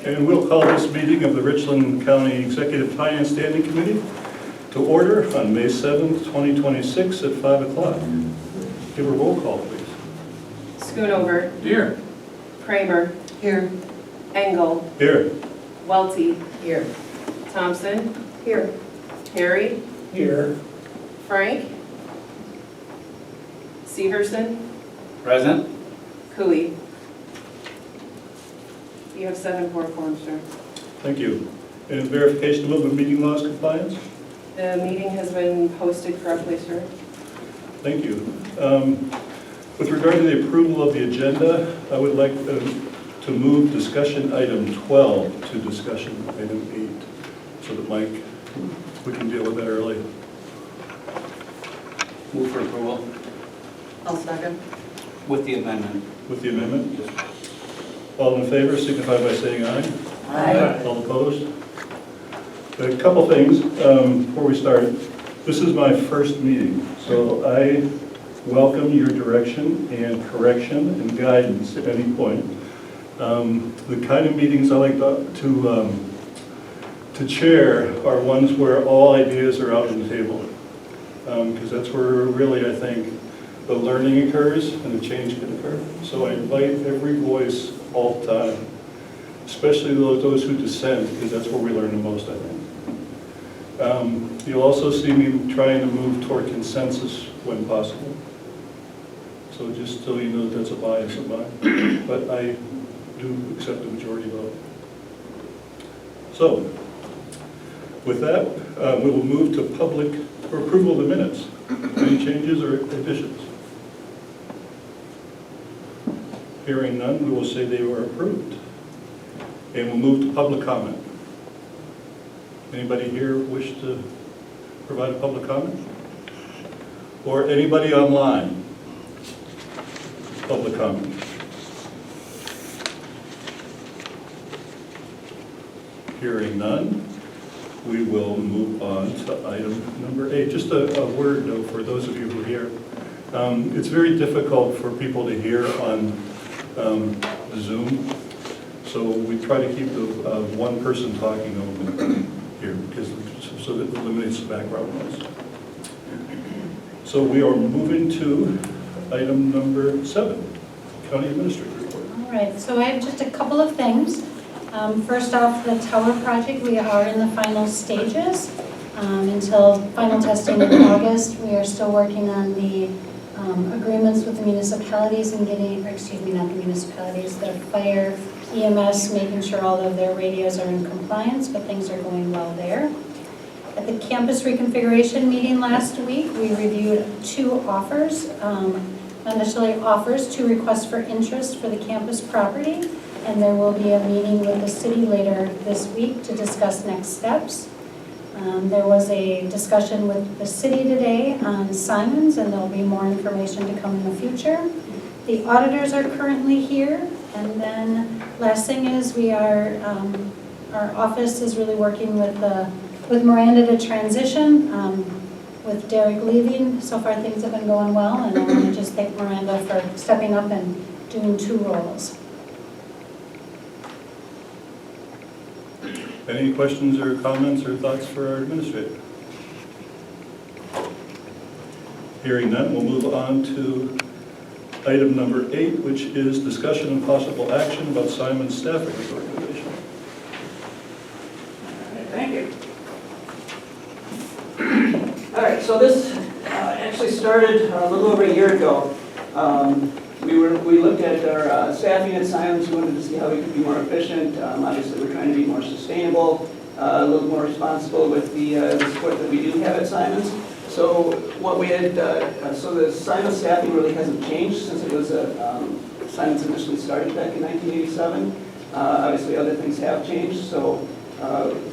And we'll call this meeting of the Richland County Executive Finance Standing Committee to order on May 7th, 2026 at 5 o'clock. Give a roll call, please. Schoonover. Here. Kramer. Here. Engel. Here. Welty. Here. Thompson. Here. Harry. Here. Frank. Severson. Present. Cooey. You have 7 for a quorum, sir. Thank you. And verification of open meeting laws compliance? The meeting has been posted correctly, sir. Thank you. With regard to the approval of the agenda, I would like to move discussion item 12 to discussion item 8, so that Mike, we can deal with that early. Move for approval I'll second. with the amendment. With the amendment? All in favor, signify by saying aye. Aye. All opposed? A couple things before we start. This is my first meeting, so I welcome your direction and correction and guidance at any point. The kind of meetings I like to chair are ones where all ideas are out on the table, because that's where really, I think, the learning occurs and the change can occur. So I invite every voice all the time, especially those who dissent, because that's where we learn the most, I think. You'll also see me trying to move toward consensus when possible. So just so you know that that's a bias of mine, but I do accept the majority vote. So, with that, we will move to public for approval of the minutes. Any changes or additions? Hearing none, we will say they were approved. And we'll move to public comment. Anybody here wish to provide a public comment? Or anybody online? Public comment. Hearing none, we will move on to item number 8. Just a word, though, for those of you who are here. It's very difficult for people to hear on Zoom, so we try to keep the one person talking open here, because so that it eliminates the background noise. So we are moving to item number 7, County Administrator Report. All right, so I have just a couple of things. First off, the tower project, we are in the final stages. Until final testing in August, we are still working on the agreements with the municipalities and getting, or excuse me, not the municipalities, the fire, EMS, making sure all of their radios are in compliance, but things are going well there. At the campus reconfiguration meeting last week, we reviewed 2 offers, not necessarily offers, 2 requests for interest for the campus property, and there will be a meeting with the city later this week to discuss next steps. There was a discussion with the city today on Simons, and there'll be more information to come in the future. The auditors are currently here, and then last thing is we are, our office is really working with Miranda to transition. With Derek leaving, so far things have been going well, and I want to just thank Miranda for stepping up and doing 2 roles. Any questions or comments or thoughts for our administrator? Hearing none, we'll move on to item number 8, which is discussion and possible action about Simon's staffing reorganization. Thank you. All right, so this actually started a little over a year ago. We looked at our staffing at Simons. We wanted to see how we could be more efficient. Obviously, we're trying to be more sustainable, a little more responsible with the support that we do have at Simons. So what we had, so the Simons staffing really hasn't changed since it was Simons initially started back in 1987. Obviously, other things have changed. So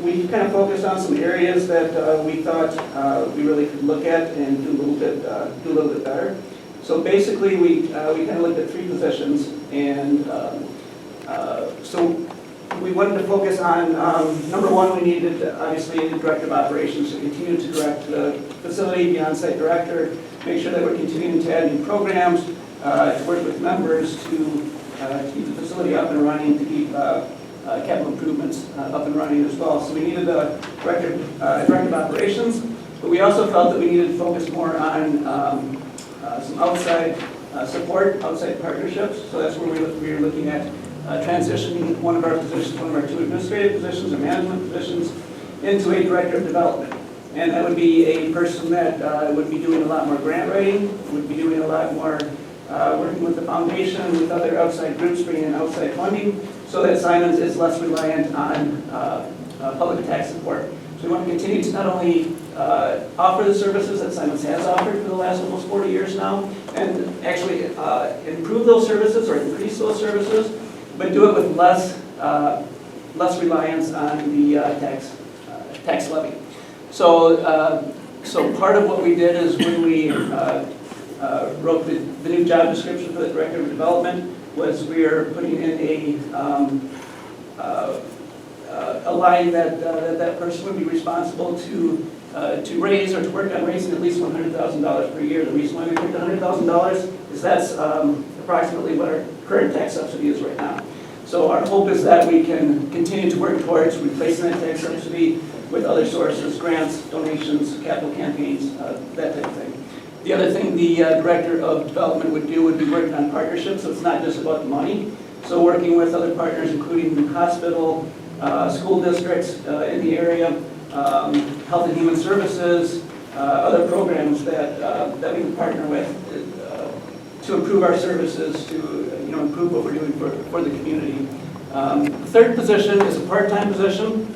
we kind of focused on some areas that we thought we really could look at and do a little bit better. So basically, we kind of looked at 3 positions, and so we wanted to focus on number 1. We needed obviously a director of operations to continue to direct the facility, be on-site director, make sure that we're continuing to add new programs, to work with members to keep the facility up and running, to keep capital improvements up and running as well. So we needed a director of operations, but we also felt that we needed to focus more on some outside support, outside partnerships. So that's where we were looking at transitioning one of our positions, one of our 2 administrative positions or management positions, into a director of development. And that would be a person that would be doing a lot more grant writing, would be doing a lot more working with the foundation, with other outside groups, bringing in outside funding, so that Simons is less reliant on public tax support. So we want to continue to not only offer the services that Simons has offered for the last almost 40 years now, and actually improve those services or increase those services, but do it with less reliance on the tax levy. So, so part of what we did is when we wrote the new job description for the Director of Development was we are putting in a line that that person would be responsible to raise or to work on raising at least $100,000 per year. The reason why we picked $100,000 is that's approximately what our current tax subsidy is right now. So our hope is that we can continue to work towards replacing that tax subsidy with other sources, grants, donations, capital campaigns, that type of thing. The other thing the Director of Development would do would be working on partnerships, so it's not just about the money. So working with other partners, including the hospital, school districts in the area, health and human services, other programs that we can partner with to improve our services, to improve what we're doing for the community. The third position is a part-time position.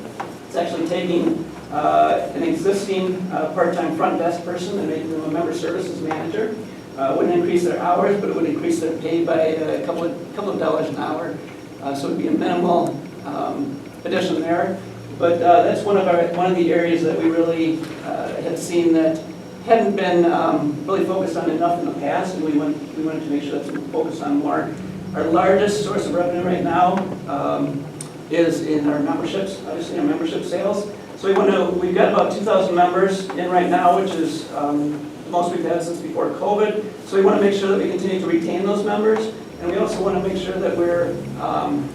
It's actually taking an existing part-time front desk person and making them a member services manager. Wouldn't increase their hours, but it would increase their pay by a couple of dollars an hour. So it would be a minimal addition there. But that's one of the areas that we really had seen that hadn't been really focused on enough in the past, and we wanted to make sure that's focused on more. Our largest source of revenue right now is in our memberships, obviously our membership sales. So we've got about 2,000 members in right now, which is the most we've had since before COVID. So we want to make sure that we continue to retain those members, and we also want to make sure that we're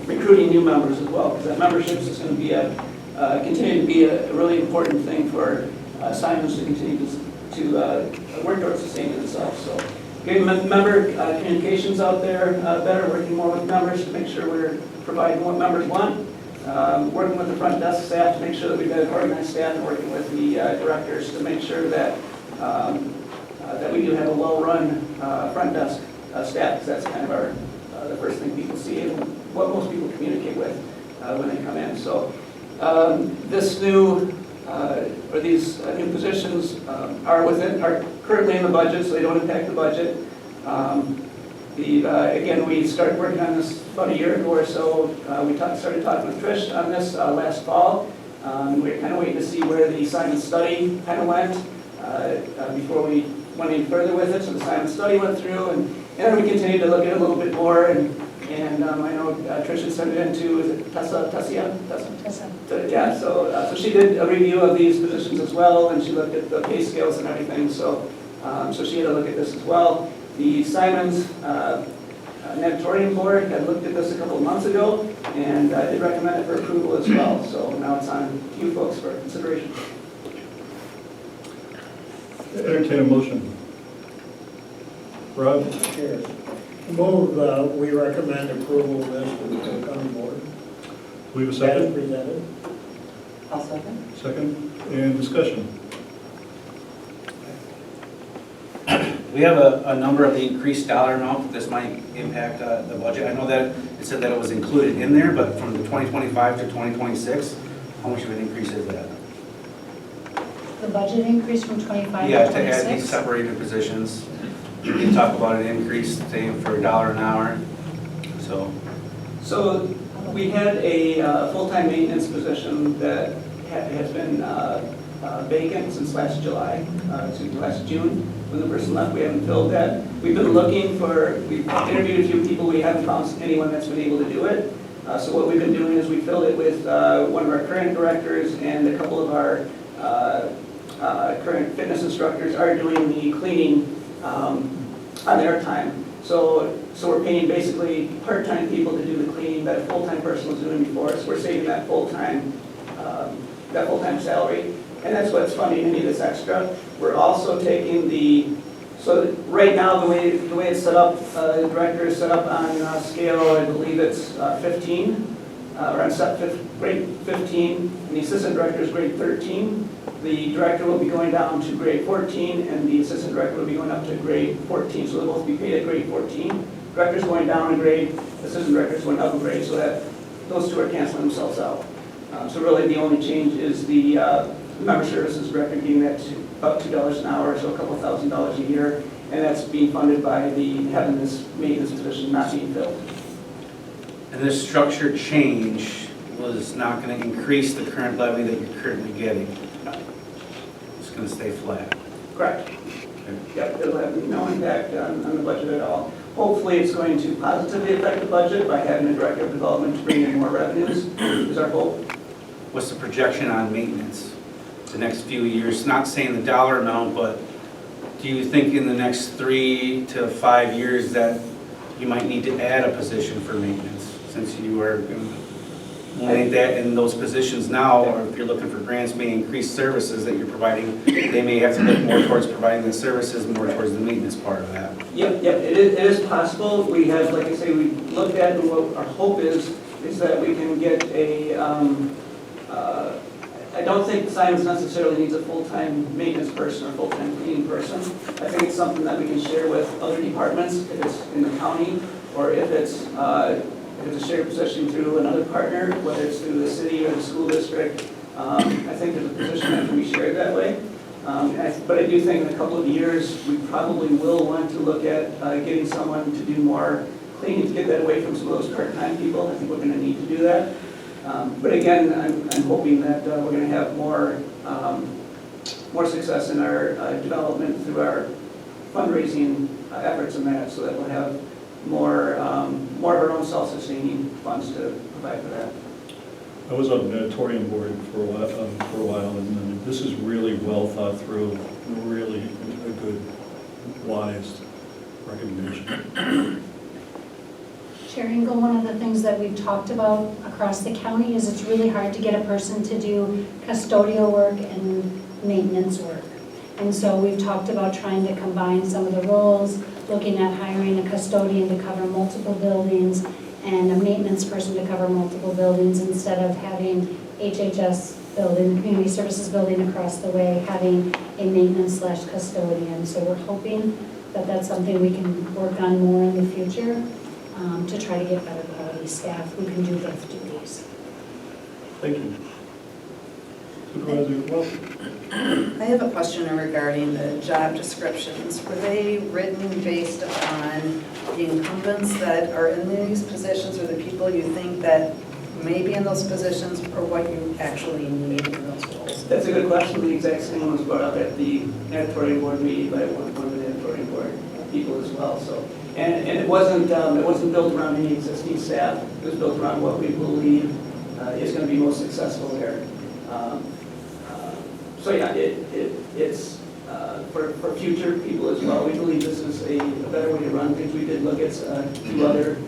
recruiting new members as well, because that memberships is going to continue to be a really important thing for Simons to continue to work towards sustaining itself. So getting member communications out there better, working more with members to make sure we're providing what members want, working with the front desk staff to make sure that we've got an organized staff, and working with the directors to make sure that that we do have a well-run front desk staff, because that's kind of the first thing people see and what most people communicate with when they come in. So these new positions are currently in the budget, so they don't impact the budget. Again, we started working on this about a year ago or so. We started talking with Trish on this last fall. We were kind of waiting to see where the Simon study kind of went before we went any further with it. So the Simon study went through, and then we continued to look at it a little bit more. And I know Trish had sent it into, is it Tessa? Yeah, so she did a review of these positions as well, and she looked at the pay scales and everything. So she had a look at this as well. The Simons Natatorium Board had looked at this a couple of months ago, and did recommend it for approval as well. So now it's on you folks for consideration. Entertain a motion. Rob? Chair. Move, we recommend approval of this to the county board. We have a As second? presented. I'll second. Second. And discussion. We have a number of the increased dollar amount. This might impact the budget. I know that it said that it was included in there, but from the 2025 to 2026, how much of an increase is that? The budget increase from 25 Yeah, to to add these 26. separated positions. You talk about an increase, say, for $1 an hour, so. We had a full-time maintenance position that has been vacant since last July, to last June, when the person left. We haven't filled that. We've been looking we've interviewed a few people, we haven't found anyone that's been able to do it. So what we've been doing is we filled it with one of our current directors, and a couple of our current fitness instructors are doing the cleaning on their time. So we're paying basically part-time people to do the cleaning that a full-time person was doing before. So we're saving that full-time salary. And that's what's funding any of this extra. We're also taking so right now, the way it's set up, the director is set up on scale, I believe it's 15, or on grade 15, and the assistant director is grade 13. The director will be going down to grade 14, and the assistant director will be going up to grade 14, so they'll both be paid at grade 14. Director's going down a grade, assistant director's going up a grade, so that those two are canceling themselves out. So really, the only change is the member services director getting that to about $2 an hour, so a couple $1,000s a year, and that's being funded by having this maintenance position not being filled. And this structure change was not going to increase the current levy that you're currently getting. It's going to stay flat. Correct. Yep, it'll have no impact on the budget at all. Hopefully, it's going to positively affect the budget by having a director of development to bring in more revenues, is our hope. What's the projection on maintenance the next few years? Not saying the dollar amount, but do you think in the next 3 to 5 years that you might need to add a position for maintenance, since you are going to eliminate that in those positions now, or if you're looking for grants, may increase services that you're providing, they may have to look more towards providing the services, more towards the maintenance part of that. Yep, it is possible. We have, like I say, we looked at, and what our hope is that we can get I don't think Simons necessarily needs a full-time maintenance person or full-time cleaning person. I think it's something that we can share with other departments, if it's in the county, or if it's a shared position through another partner, whether it's through the city or the school district. I think there's a position that can be shared that way. But I do think in a couple of years, we probably will want to look at getting someone to do more cleaning, to get that away from some of those part-time people. I think we're going to need to do that. But again, I'm hoping that we're going to have more success in our development through our fundraising efforts in that, so that we'll have more of our own self-sustaining funds to provide for that. I was on the natatorium board for a while, and this is really well thought through, really a good, wise recommendation. Chair Engel, one of the things that we've talked about across the county is it's really hard to get a person to do custodial work and maintenance work. And so we've talked about trying to combine some of the roles, looking at hiring a custodian to cover multiple buildings and a maintenance person to cover multiple buildings instead of having HHS building, the community services building across the way, having a maintenance/custodian. So we're hoping that that's something we can work on more in the future. To try to get better quality staff who can do both duties. Thank you. Supervisor Welch. I have a question regarding the job descriptions. Were they written based upon the incumbents that are in these positions, or the people you think that may be in those positions, or what you actually need in those roles? That's a good question. The exact same was brought up at the natatorium board meeting by one of the natatorium board people as well. So, and it wasn't built around any existing staff. It was built around what we believe is going to be most successful there. So yeah, it's for future people as well. We believe this is a better way to run things. We did look at 2 other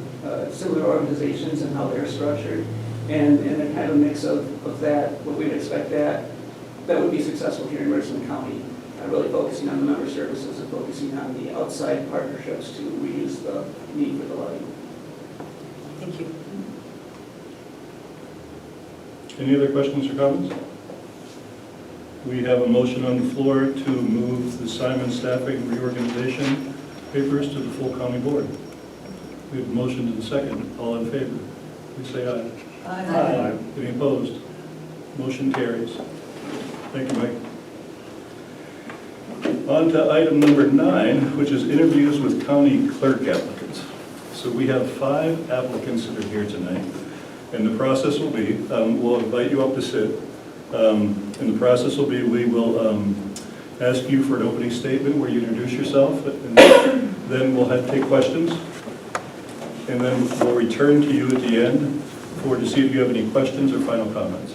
similar organizations and how they're structured, and a kind of mix of that, what we'd expect that would be successful here in Richland County. Really focusing on the member services and focusing on the outside partnerships to reduce the need for the levy. Thank you. Any other questions or comments? We have a motion on the floor to move the Simon staffing reorganization papers to the full county board. We have a motion and a second. All in favor, please say aye. Aye. Any opposed? Motion carries. Thank you, Mike. On to item number 9, which is interviews with county clerk applicants. So we have 5 applicants that are here tonight, and the process will be, we'll invite you up to sit, and the process will be, we will ask you for an opening statement where you introduce yourself, and then we'll take questions, and then we'll return to you at the end to see if you have any questions or final comments.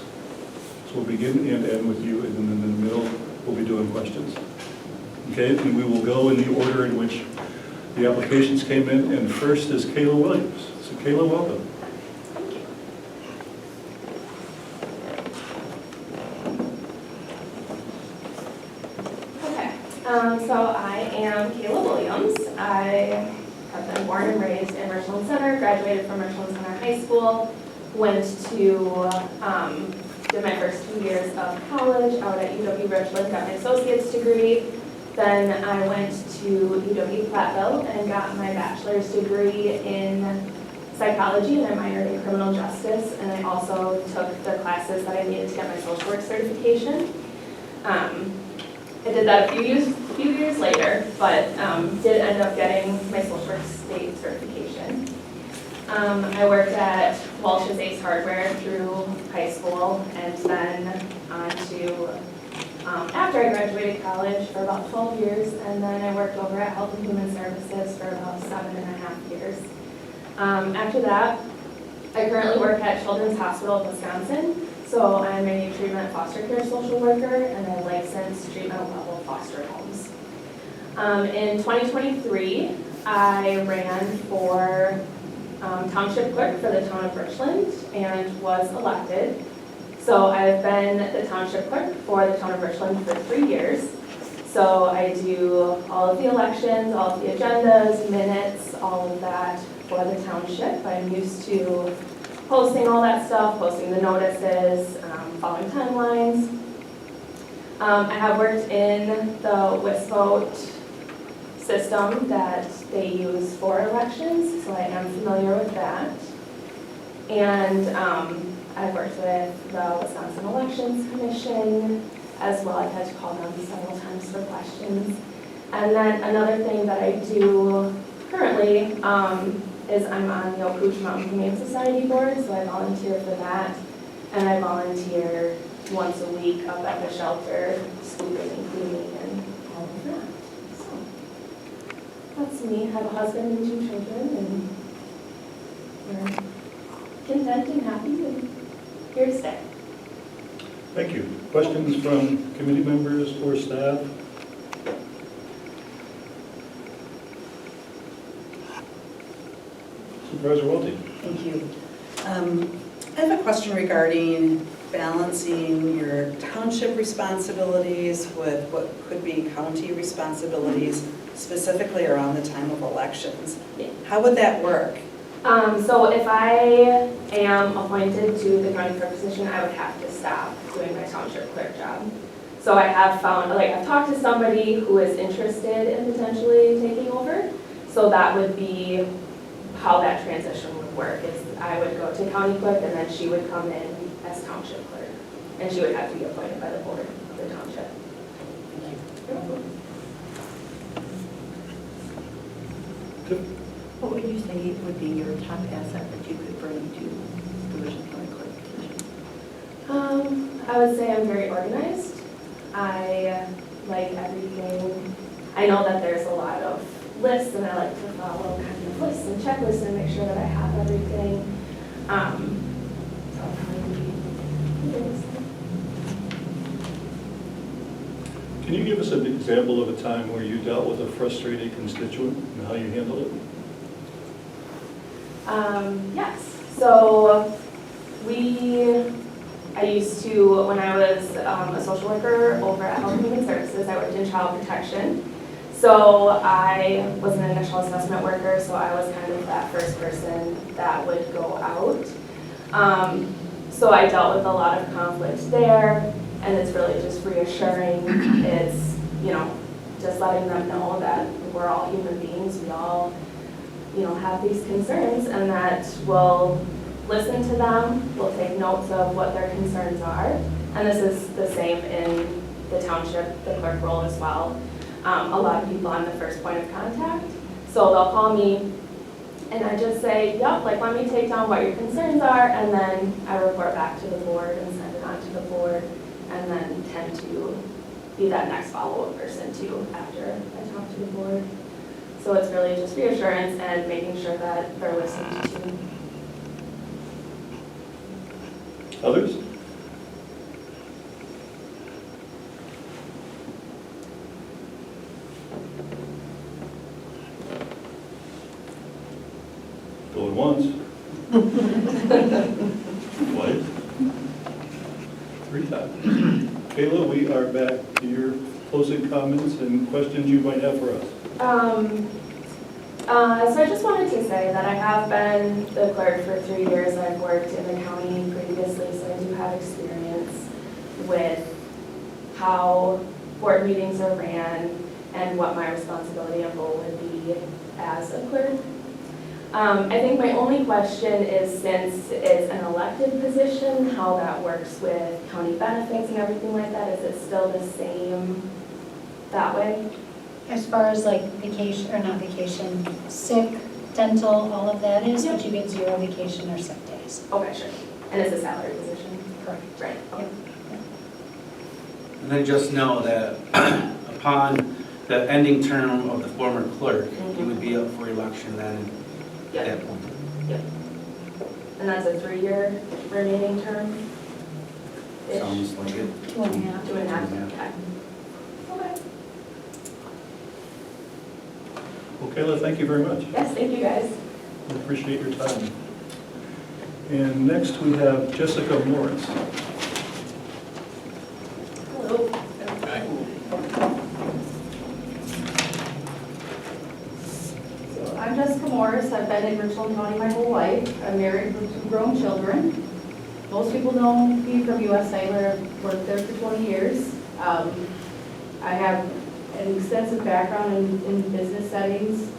So we'll begin and end with you, and then in the middle, we'll be doing questions. Okay, and we will go in the order in which The applications came in, and first is Kayla Williams. So Kayla, welcome. Okay, so I am Kayla Williams. I have been born and raised in Richland Center, graduated from Richland Center High School, went to, did my first 2 years of college out at UW Richland, got my associate's degree. Then I went to UW Platteville and got my bachelor's degree in psychology, and I minored in criminal justice, and I also took the classes that I needed to get my social work certification. I did that a few years later, but did end up getting my social work state certification. I worked at Walsh's Ace Hardware through high school, and then on to after I graduated college for about 12 years, and then I worked over at Health and Human Services for about 7.5 years. After that, I currently work at Children's Hospital of Wisconsin. So I'm a treatment foster care social worker and a licensed treatment level foster homes. In 2023, I ran for township clerk for the town of Richland and was elected. So I've been the township clerk for the town of Richland for 3 years. So I do all of the elections, all of the agendas, minutes, all of that for the township. I'm used to posting all that stuff, posting the notices, following timelines. I have worked in the WISVOTE system that they use for elections, so I am familiar with that. And I've worked with the Wisconsin Elections Commission as well. I've had to call them several times for questions. And then another thing that I do currently is I'm on the Oak Mountain Humane Society board, so I volunteer for that. And I volunteer once a week up at the shelter, scooping and cleaning and all of that. So that's me. I have a husband and 2 children, and we're content and happy and here to stay. Thank you. Questions from committee members or staff? Supervisor Welty. Thank you. I have a question regarding balancing your township responsibilities with what could be county responsibilities, specifically around the time of elections. Yeah. How would that work? So if I am appointed to the county clerk position, I would have to stop doing my township clerk job. So I have found, I've talked to somebody who is interested in potentially taking over. So that would be how that transition would work, is I would go to county clerk and then she would come in as township clerk. And she would have to be appointed by the board of the township. What would you say would be your top asset that you could bring to the Richland County Clerk position? I would say I'm very organized. I like everything. I know that there's a lot of lists, and I like to follow kind of lists and checklists and make sure that I have everything. So I'll probably be Can you give us an example of a time where you dealt with a frustrated constituent and how you handled it? Yes. So I used to, when I was a social worker over at Health and Human Services, I worked in child protection. So I was an initial assessment worker, so I was kind of that first person that would go out. So I dealt with a lot of conflict there, and it's really just reassuring. It's, just letting them know that we're all human beings. We all, have these concerns, and that we'll listen to them, we'll take notes of what their concerns are. And this is the same in the township, the clerk role as well. A lot of people on the first point of contact. So they'll call me and I just say, yep, let me take down what your concerns are, and then I report back to the board and send it on to the board, and then tend to be that next follow-up person too after I talk to the board. So it's really just reassurance and making sure that they're listened to. Others? than once. Twice. 3 times. Kayla, we are back to your closing comments and questions you might have for us. So I just wanted to say that I have been the clerk for 3 years. I've worked in the county previously, so I do have experience with how board meetings are ran and what my responsibility and role would be as a clerk. I think my only question is, since it's an elected position, how that works with county benefits and everything like that. Is it still the same that way? As far as like vacation, or not vacation, sick, dental, all of that is, but you get 0 vacation or sick days. Okay, sure. And it's a salary position? Correct. Right. Okay. And then just know that upon the ending term of the former clerk, you would be up for election then at that point. And that's a 3-year remaining term? Sounds like it. 2.5. 2.5, okay. Okay. Well, Kayla, thank you very much. Yes, thank you guys. We appreciate your time. And next we have Jessica Morris. Hello. So I'm Jessica Morris. I've been in Richland County my whole life. I'm married with 2 grown children. Most people know me from USA, where I've worked there for 20 years. I have an extensive background in business settings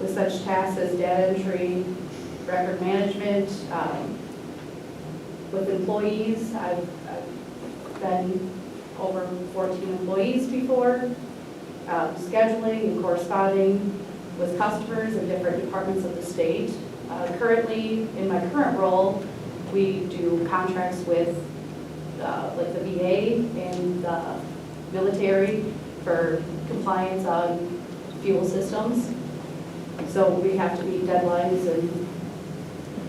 with such tasks as data entry, record management. With employees, I've been over 14 employees before, scheduling and corresponding with customers in different departments of the state. Currently, in my current role, we do contracts with like the VA and the military for compliance on fuel systems. So we have to meet deadlines and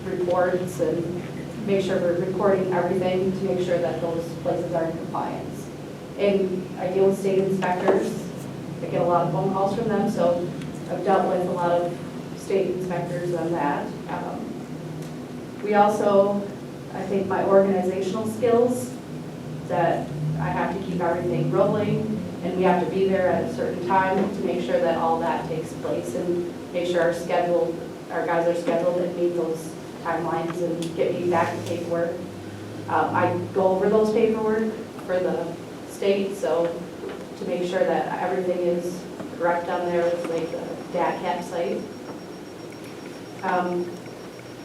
reports and make sure we're recording everything to make sure that those places are in compliance. And I deal with state inspectors. I get a lot of phone calls from them, so I've dealt with a lot of state inspectors on that. We also, I think my organizational skills, that I have to keep everything rolling, and we have to be there at a certain time to make sure that all that takes place and make sure our guys are scheduled and meet those timelines and get me back to paperwork. I go over those paperwork for the state, so to make sure that everything is correct on there with like the DATCAP site.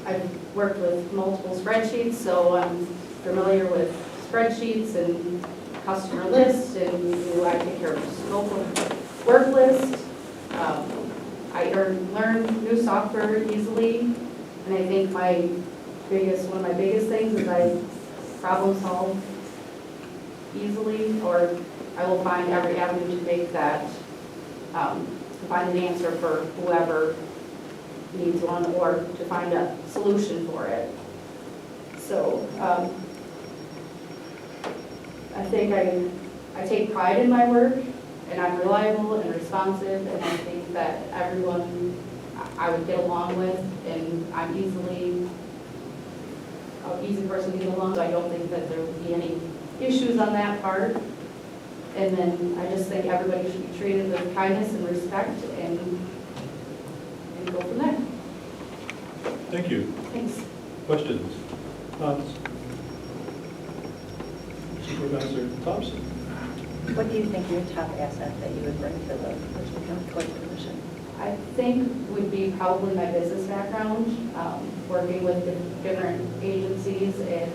I've worked with multiple spreadsheets, so I'm familiar with spreadsheets and customer lists, and I take care of the scope of work list. I learn new software easily, and I think one of my biggest things is I problem solve easily, or I will find every avenue to make that, to find an answer for whoever needs one, or to find a solution for it. So I think I take pride in my work, and I'm reliable and responsive, and I think that everyone I would get along with, and I'm an easy person to get along, so I don't think that there would be any issues on that part. And then I just think everybody should be treated with kindness and respect, and go from there. Thank you. Thanks. Questions? Thoughts? Supervisor Thompson? What do you think your top asset that you would bring to the Richland County Clerk position? I think would be probably my business background, working with the different agencies, and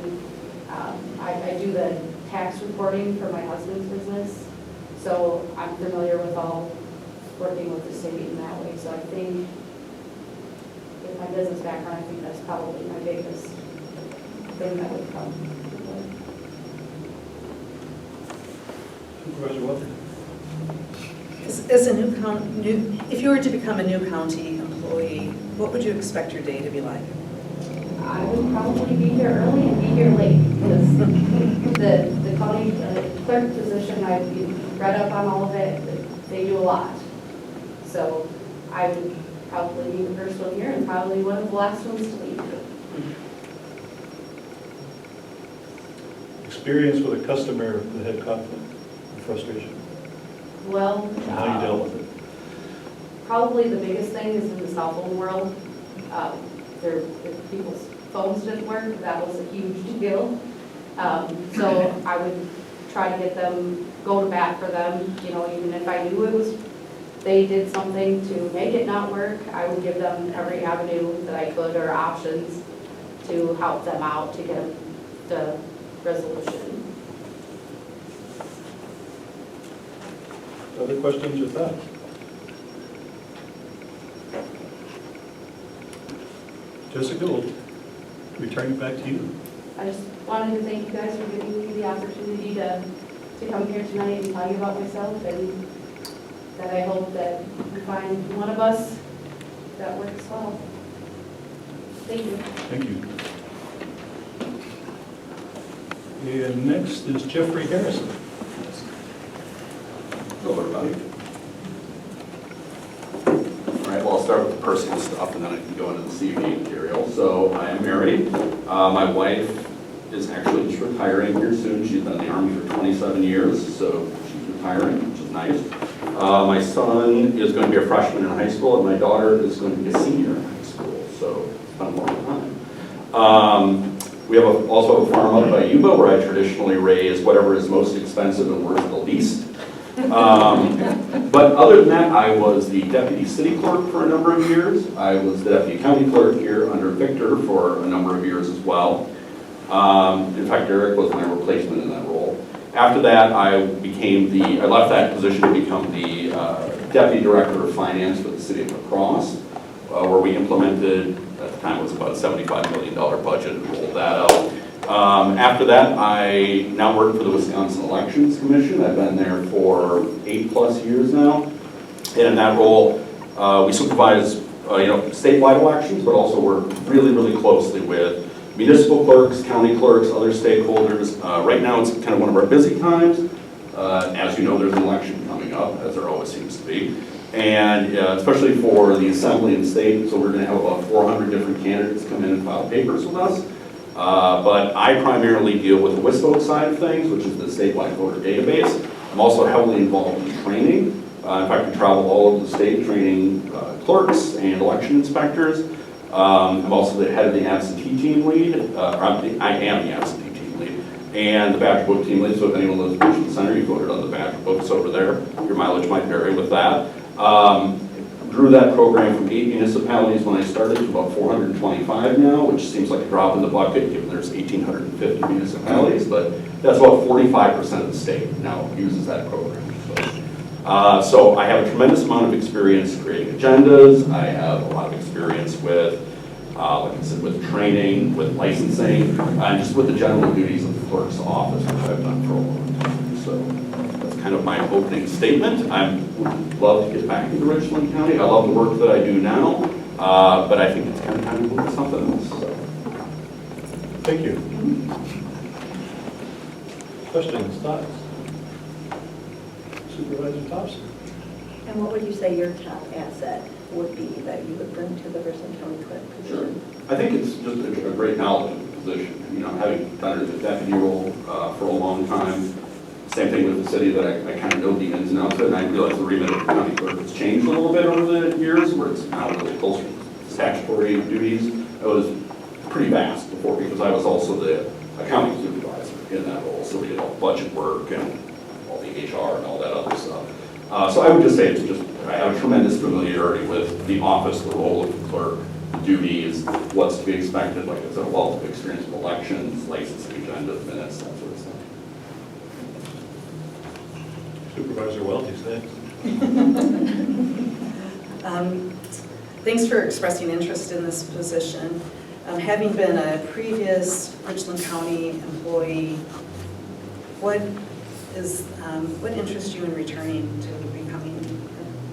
I do the tax reporting for my husband's business, so I'm familiar with working with the state in that way. So I think with my business background, I think that's probably my biggest thing that would come. Supervisor Walker? As a if you were to become a new county employee, what would you expect your day to be like? I would probably be here early and be here late, because the county clerk position, I've read up on all of it, they do a lot. So I would probably be the first one here and probably one of the last ones to leave. Experience with a customer that had conflict and frustration, Well, and how you dealt with it. probably the biggest thing is in the cell phone world. If people's phones didn't work, that was a huge deal. So I would try to get them, go to bat for them, you know, even if I knew they did something to make it not work, I would give them every avenue that I could or options to help them out to get the resolution. Other questions or thoughts? Jessica, we'll return it back to you. I just wanted to thank you guys for giving me the opportunity to come here tonight and tell you about myself, and that I hope that you find one of us that works well. Thank you. Thank you. And next is Jeffrey Harrison. Hello, everybody. All right, well, I'll start with the personal stuff, and then I can go into the CV material. So I am married. My wife is actually just retiring here soon. She's been in the Army for 27 years, so she's retiring, which is nice. My son is going to be a freshman in high school, and my daughter is going to be a senior in high school, so it's been a long time. We have also a farm up by Yuba where I traditionally raise whatever is most expensive and worth the least. But other than that, I was the deputy city clerk for a number of years. I was the deputy county clerk here under Victor for a number of years as well. In fact, Eric was my replacement in that role. After that, I left that position to become the deputy director of finance for the city of La Crosse, where we implemented, at the time it was about a $75 million budget, and rolled that out. After that, I now work for the Wisconsin Elections Commission. I've been there for 8+ years now. And in that role, we supervise statewide elections, but also work really, really closely with municipal clerks, county clerks, other stakeholders. Right now, it's kind of one of our busy times. As you know, there's an election coming up, as there always seems to be. And especially for the assembly and state, so we're going to have about 400 different candidates come in and file papers with us. But I primarily deal with the WISPO side of things, which is the statewide voter database. I'm also heavily involved in training. In fact, I travel all over the state training clerks and election inspectors. I'm also the head of the absentee team lead. I am the absentee team lead. And the Badger Book team lead, so if anyone lives in Richland Center, you voted on the Badger Books over there. Your mileage might vary with that. Grew that program from 8 municipalities when I started to about 425 now, which seems like a drop in the bucket given there's 1,850 municipalities, but that's about 45% of the state now uses that program. So I have a tremendous amount of experience creating agendas. I have a lot of experience with, like I said, with training, with licensing, and just with the general duties of the clerk's office, which I've done for a long time. So that's kind of my opening statement. I would love to get back into Richland County. I love the work that I do now, but I think it's kind of time to move to something else. So. Thank you. Questions, thoughts? Supervisor Thompson. And what would you say your top asset would be that you would bring to the Richland County Clerk position? Sure. I think it's just a great knowledge of the position. You know, having done the deputy role for a long time, same thing with the city that I kind of know the ins and outs of it, and I realize the remit of the county clerk has changed a little bit over the years, where it's now really closer to statutory duties. It was pretty vast before because I was also the accounting supervisor in that role, so we did all the budget work and all the HR and all that other stuff. So I would just say it's just, I have a tremendous familiarity with the office, the role of the clerk, the duties, what's to be expected, like I said, a wealth of experience with elections, licensing agendas, minutes, that sort of stuff. Supervisor Welty's next. Thanks for expressing interest in this position. Having been a previous Richland County employee, what interests you in returning to becoming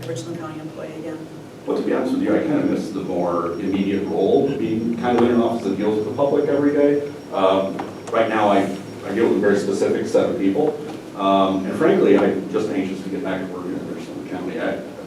a Richland County employee again? Well, to be honest with you, I kind of miss the more immediate role, being kind of in an office that deals with the public every day. Right now, I deal with a very specific set of people. And frankly, I'm just anxious to get back to working in Richland County.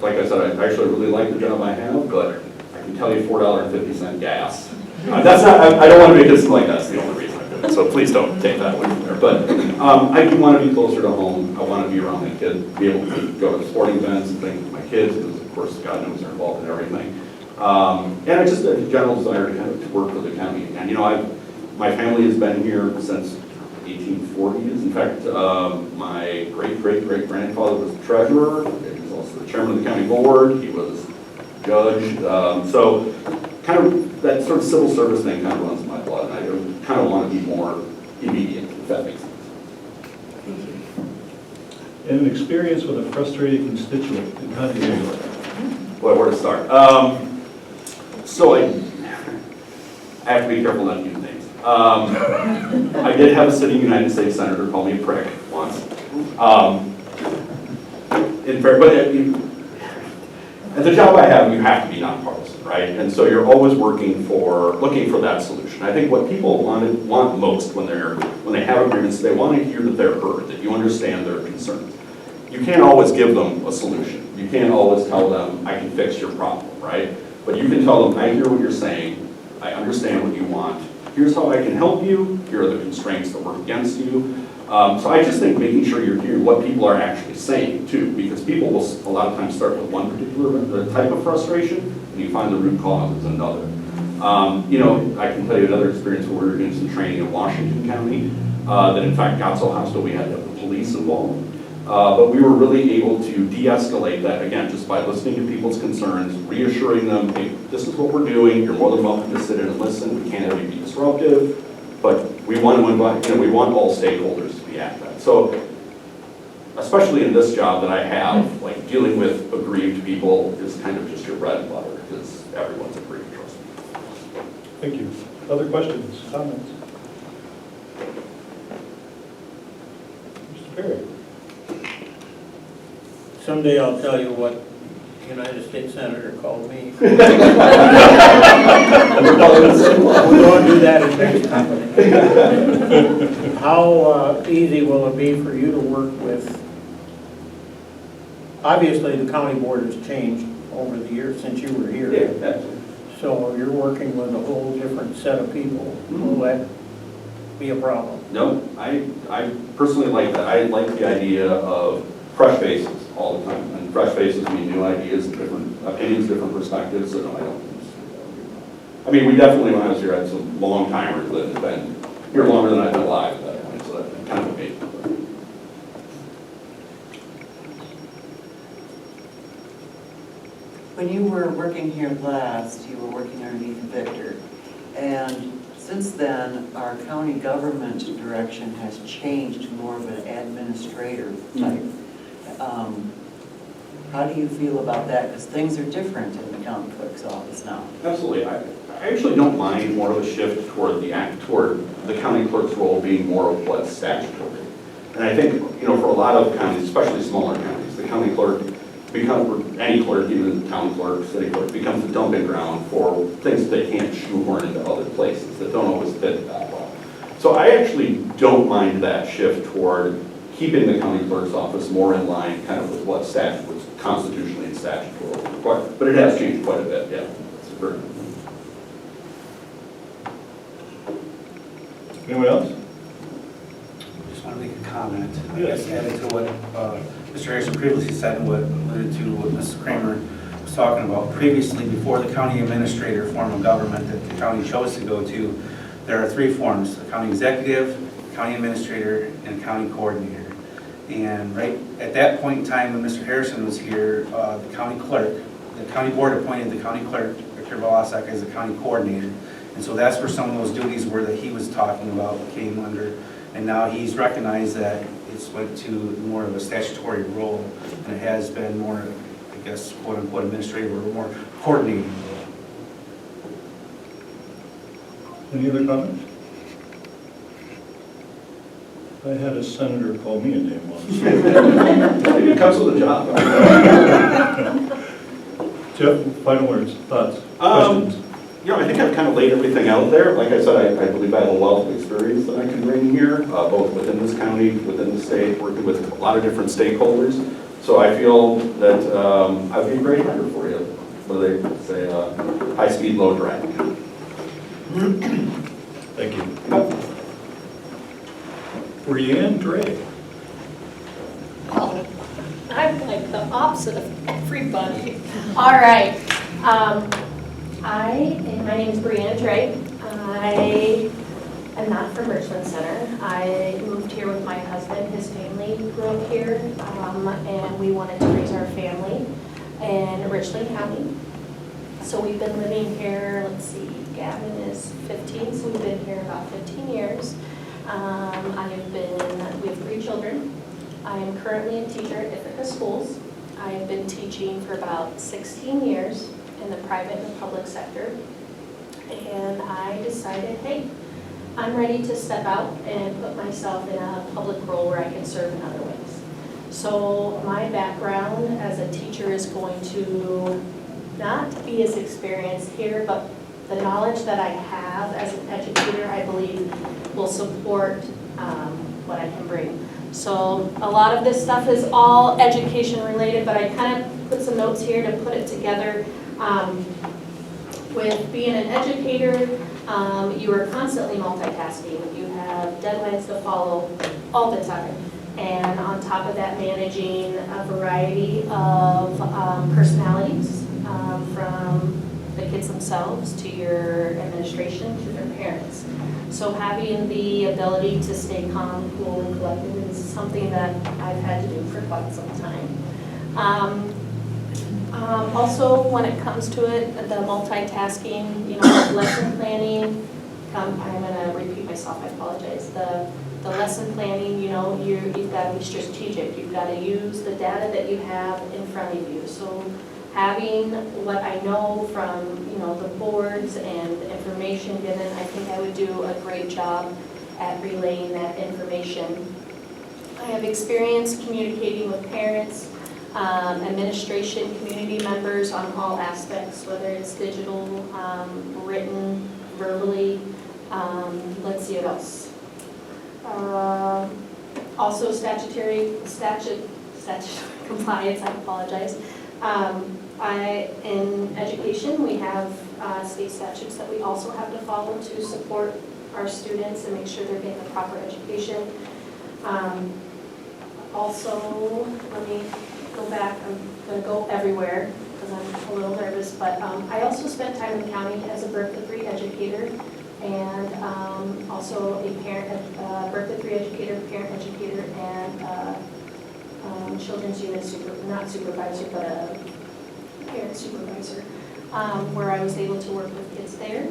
like I said, I actually really like the job I have, but I can tell you $4.50 gas. That's not, I don't want to make it seem like that's the only reason I do it, so please don't take that away from there. But I do want to be closer to home. I want to be around my kids, be able to go to sporting events and things with my kids, because of course, God knows they're involved in everything. And I just a general desire to kind of to work for the county. And you know, my family has been here since 1840s. In fact, my great-great-great-grandfather was the treasurer. He was also the chairman of the county board. He was judge. So kind of that sort of civil service thing kind of runs in my blood. And I kind of want to be more immediate, if that makes sense. Thank you. And an experience with a frustrated constituent, and how do you handle it? Boy, where to start? So I have to be careful not to do things. I did have a sitting United States Senator call me a prick once. At the job I have, you have to be nonpartisan, right? And so you're always looking for that solution. I think what people want most when they have a grievance, they want to hear that they're heard, that you understand their concerns. You can't always give them a solution. You can't always tell them, I can fix your problem, right? But you can tell them, I hear what you're saying, I understand what you want, here's how I can help you, here are the constraints that work against you. So I just think making sure you're hearing what people are actually saying too, because people will a lot of times start with one particular type of frustration, and you find the root cause is another. You know, I can tell you another experience where we were doing some training in Washington County, that in fact got so hostile we had to have the police involved. But we were really able to de-escalate that, again, just by listening to people's concerns, reassuring them, hey, this is what we're doing, you're more than welcome to sit in and listen, we can't have you be disruptive, but we want to invite, you know, we want all stakeholders to be at that. So, especially in this job that I have, like dealing with aggrieved people is kind of just your bread and butter, because everyone's aggrieved, trust me. Thank you. Other questions, comments? Mr. Perry? Someday I'll tell you what United States Senator called me. We don't do that in next company. How easy will it be for you to work with? Obviously, the county board has changed over the years since you were here. Yeah, absolutely. So you're working with a whole different set of people. Will that be a problem? No, I personally like that. I like the idea of fresh faces all the time. And fresh faces mean new ideas, different opinions, different perspectives, so no, I don't. I mean, we definitely, when I was here, had some long timers that have been here longer than I've been alive at that point, so that kind of amazing. When you were working here last, you were working underneath Victor, and since then, our county government direction has changed to more of an administrator type. How do you feel about that? Because things are different in the county clerk's office now. Absolutely. I actually don't mind more of a shift toward the county clerk's role being more of what's statutory. And I think, you know, for a lot of counties, especially smaller counties, the county clerk becomes, any clerk, even the town clerk, city clerk, becomes the dumping ground for things that they can't shoehorn into other places that don't always fit that well. So I actually don't mind that shift toward keeping the county clerk's office more in line kind of with what statute was constitutionally and statutorily required. But it has changed quite a bit, yeah. It's very. Anyone else? Just want to make a comment. I guess added to what Mr. Harrison previously said and what alluded to what Mrs. Kramer was talking about. Previously, before the county administrator form of government that the county chose to go to, there are three forms: the county executive, county administrator, and county coordinator. And right at that point in time when Mr. Harrison was here, the county clerk, the county board appointed the county clerk, Victor Velasek, as the county coordinator. And so that's where some of those duties were that he was talking about came under. And now he's recognized that it's went to more of a statutory role, and it has been more, I guess, quote unquote administrative or more coordinating role. Any other comments? I had a senator call me a name once. It comes with a job. Jeff, final words, thoughts, questions? You know, I think I've kind of laid everything out there. Like I said, I believe I have a wealth of experience that I can bring here, both within this county, within the state, working with a lot of different stakeholders. So I feel that I'd be a great hire for you, what do they say, high speed, low drag. Thank you. Brianne Drake. Well, I'm like the opposite of everybody. All right. My name is Brianna Drake. I am not from Richland Center. I moved here with my husband. His family grew up here, and we wanted to raise our family in Richland County. So we've been living here, let's see, Gavin is 15, so we've been here about 15 years. We have 3 children. I am currently a teacher at Ithaca Schools. I have been teaching for about 16 years in the private and public sector. And I decided, hey, I'm ready to step out and put myself in a public role where I can serve in other ways. So my background as a teacher is going to not be as experienced here, but the knowledge that I have as an educator, I believe, will support what I can bring. So a lot of this stuff is all education related, but I kind of put some notes here to put it together. With being an educator, you are constantly multitasking. You have deadlines to follow all the time. And on top of that, managing a variety of personalities, from the kids themselves to your administration to their parents. So having the ability to stay calm, cool, and collected is something that I've had to do for quite some time. Also, when it comes to it, the multitasking, lesson planning, I'm going to repeat myself, I apologize. The lesson planning, you've got to be strategic. You've got to use the data that you have in front of you. So having what I know from, the boards and information given, I think I would do a great job at relaying that information. I have experience communicating with parents, administration, community members on all aspects, whether it's digital, written, verbally. Let's see what else. Also statutory compliance, I apologize. In education, we have state statutes that we also have to follow to support our students and make sure they're getting the proper education. Also, let me go back, I'm going to go everywhere because I'm a little nervous, but I also spent time in the county as a birth to 3 educator and also a parent, birth to 3 educator, parent educator, and children's unit not supervisor, but a parent supervisor, where I was able to work with kids there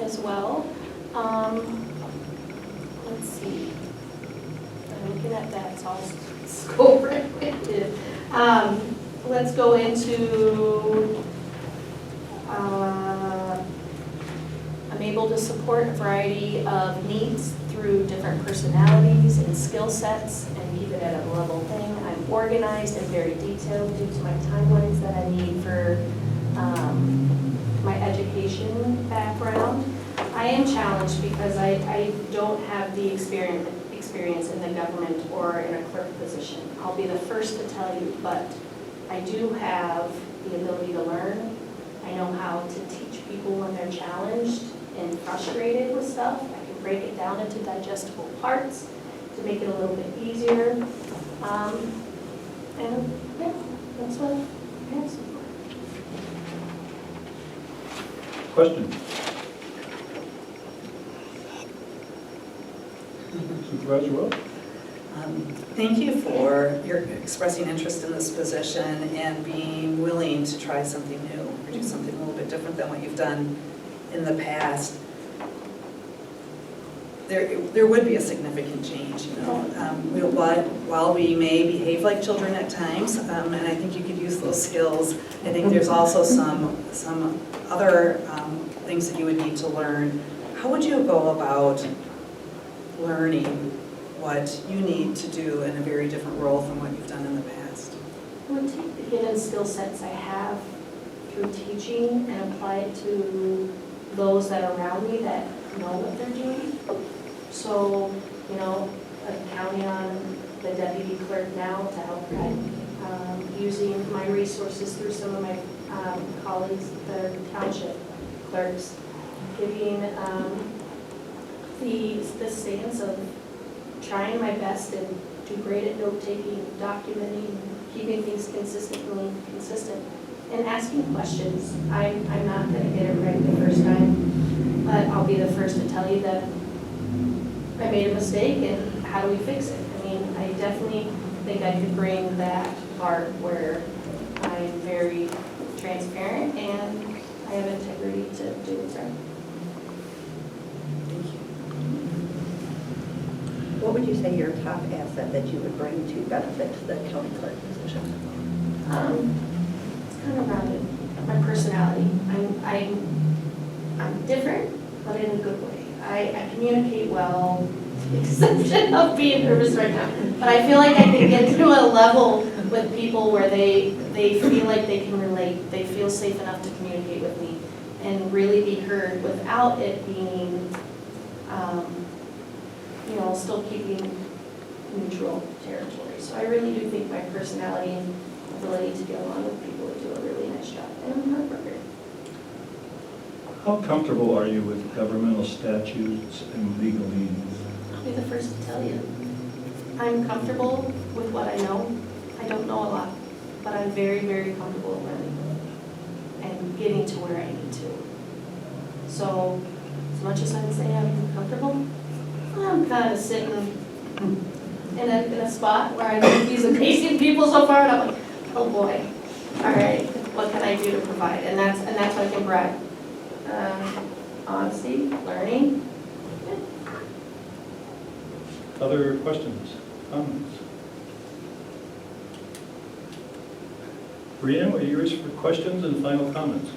as well. Let's see. I'm looking at that, so I'll scope right with it. Let's go into, I'm able to support a variety of needs through different personalities and skill sets and keep it at a level thing. I'm organized and very detailed due to my timelines that I need for my education background. I am challenged because I don't have the experience in the government or in a clerk position. I'll be the first to tell you, but I do have the ability to learn. I know how to teach people when they're challenged and frustrated with stuff. I can break it down into digestible parts to make it a little bit easier. And yeah, that's what I have so far. Question? Supervisor Welch? Thank you for your expressing interest in this position and being willing to try something new or do something a little bit different than what you've done in the past. There would be a significant change, while we may behave like children at times, and I think you could use those skills, I think there's also some other things that you would need to learn. How would you go about learning what you need to do in a very different role from what you've done in the past? I would take the hidden skill sets I have through teaching and apply it to those that are around me that know what they're doing. So, I'm counting on the deputy clerk now to help guide me. using my resources through some of my colleagues that are township clerks, giving the stance of trying my best and do great at note-taking, documenting, keeping things consistent, and asking questions. I'm not going to get it right the first time, but I'll be the first to tell you that I made a mistake and how do we fix it? I mean, I definitely think I could bring that part where I'm very transparent and I have integrity to do what's right. What would you say your top asset that you would bring to benefit the county clerk position? It's kind of rounded. My personality. I'm different, but in a good way. I communicate well, to the exception of being nervous right now. But I feel like I can get to a level with people where they feel like they can relate. They feel safe enough to communicate with me and really be heard without it being, still keeping neutral territory. So I really do think my personality and ability to get along with people would do a really nice job. And I'm a hard worker. How comfortable are you with governmental statutes and legalese? I'll be the first to tell you. I'm comfortable with what I know. I don't know a lot, but I'm very, very comfortable learning and getting to where I need to. So as much as I'd say I'm comfortable, I'm kind of sitting in a spot where I think these amazing people so far, and I'm like, oh boy, all right, what can I do to provide? And that's what I can provide. Honesty, learning. Other questions, comments? Brianne, what are yours for questions and final comments?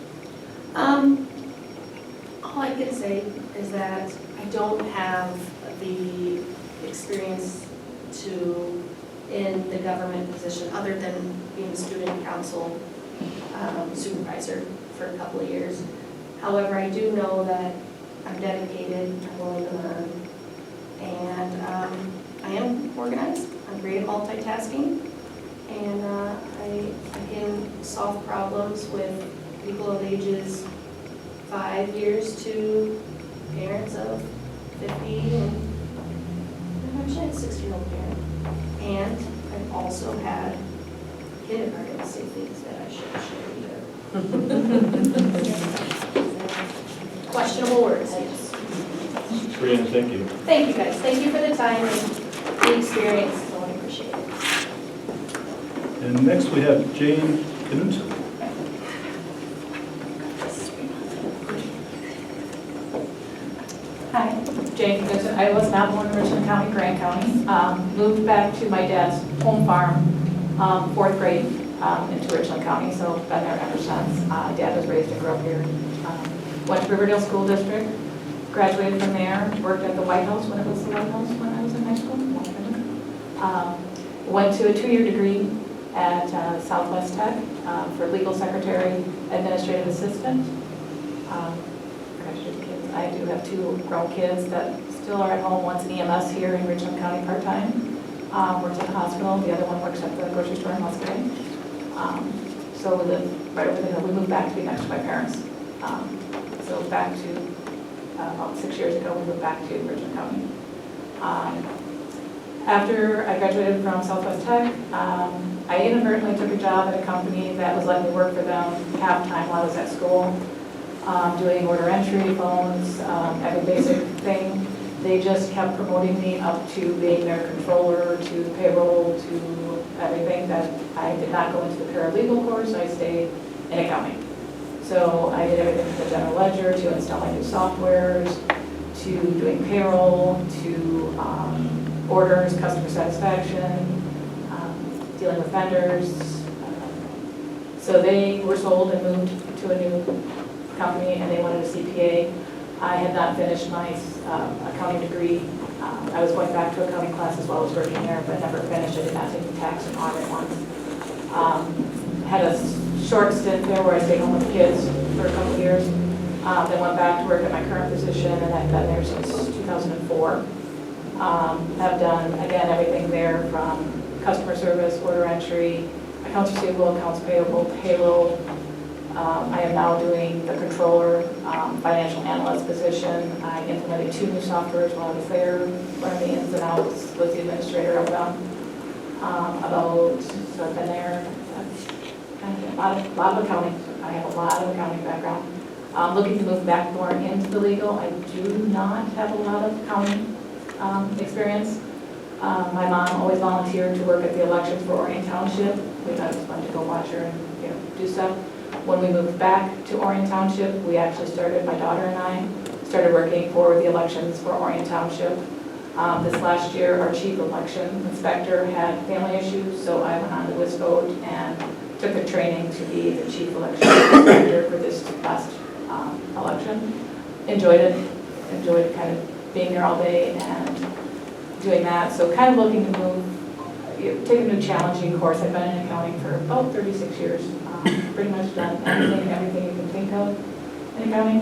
All I can say is that I don't have the experience in the government position other than being a student council supervisor for a couple of years. However, I do know that I'm dedicated, I'm willing to learn, and I am organized, I'm great at multitasking, and I can solve problems with people of ages 5 years to parents of 50, and I've actually had a 6-year-old parent. And I've also had kindergarten say things that I shouldn't share either. Questionable words, yes. Brianne, thank you. Thank you guys. Thank you for the time and the experience. So I appreciate it. And next we have Jane Knudsen. Hi, Jane Knudsen. I was not born in Richland County, Grant County. Moved back to my dad's home farm, 4th grade, into Richland County, so been there ever since. Dad was raised and grew up here. Went to Riverdale School District, graduated from there, worked at the White House when it was the White House when I was in high school. Went to a 2-year degree at Southwest Tech for legal secretary, administrative assistant. I do have 2 grown kids that still are at home. One's an EMS here in Richland County part-time, works at the hospital. The other one works at the grocery store in Muscatine. So we live right over the hill. We moved back to be next to my parents. So back to, about 6 years ago, we moved back to Richland County. After I graduated from Southwest Tech, I inadvertently took a job at a company that was letting me work for them half-time while I was at school, doing order entry, phones, every basic thing. They just kept promoting me up to being their controller, to payroll, to everything that I did not go into the paralegal course. I stayed in accounting. So I did everything from the general ledger to installing new softwares, to doing payroll, to orders, customer satisfaction, dealing with vendors. So they were sold and moved to a new company, and they wanted a CPA. I had not finished my accounting degree. I was going back to accounting classes while I was working there, but never finished. I did not take the tax and audit once. Had a short stint there where I stayed home with the kids for a couple of years. Then went back to work at my current position, and I've been there since 2004. Have done, again, everything there from customer service, order entry, accounts receivable, accounts payable, payroll. I am now doing the controller, financial analyst position. I implemented 2 new softwares while I was there, learned the ins and outs, was the administrator of them. So I've been there, a lot of accounting. I have a lot of accounting background. Looking to move back more into the legal. I do not have a lot of accounting experience. My mom always volunteered to work at the elections for Orion Township. We thought it was fun to go watch her and do stuff. When we moved back to Orion Township, we actually started, my daughter and I, started working for the elections for Orion Township. This last year, our chief election inspector had family issues, so I went on to WISVOTE and took the training to be the chief election inspector for this last election. Enjoyed it, enjoyed kind of being there all day and doing that. So kind of looking to move, take a new challenging course. I've been in accounting for about 36 years. Pretty much done everything you can think of in accounting.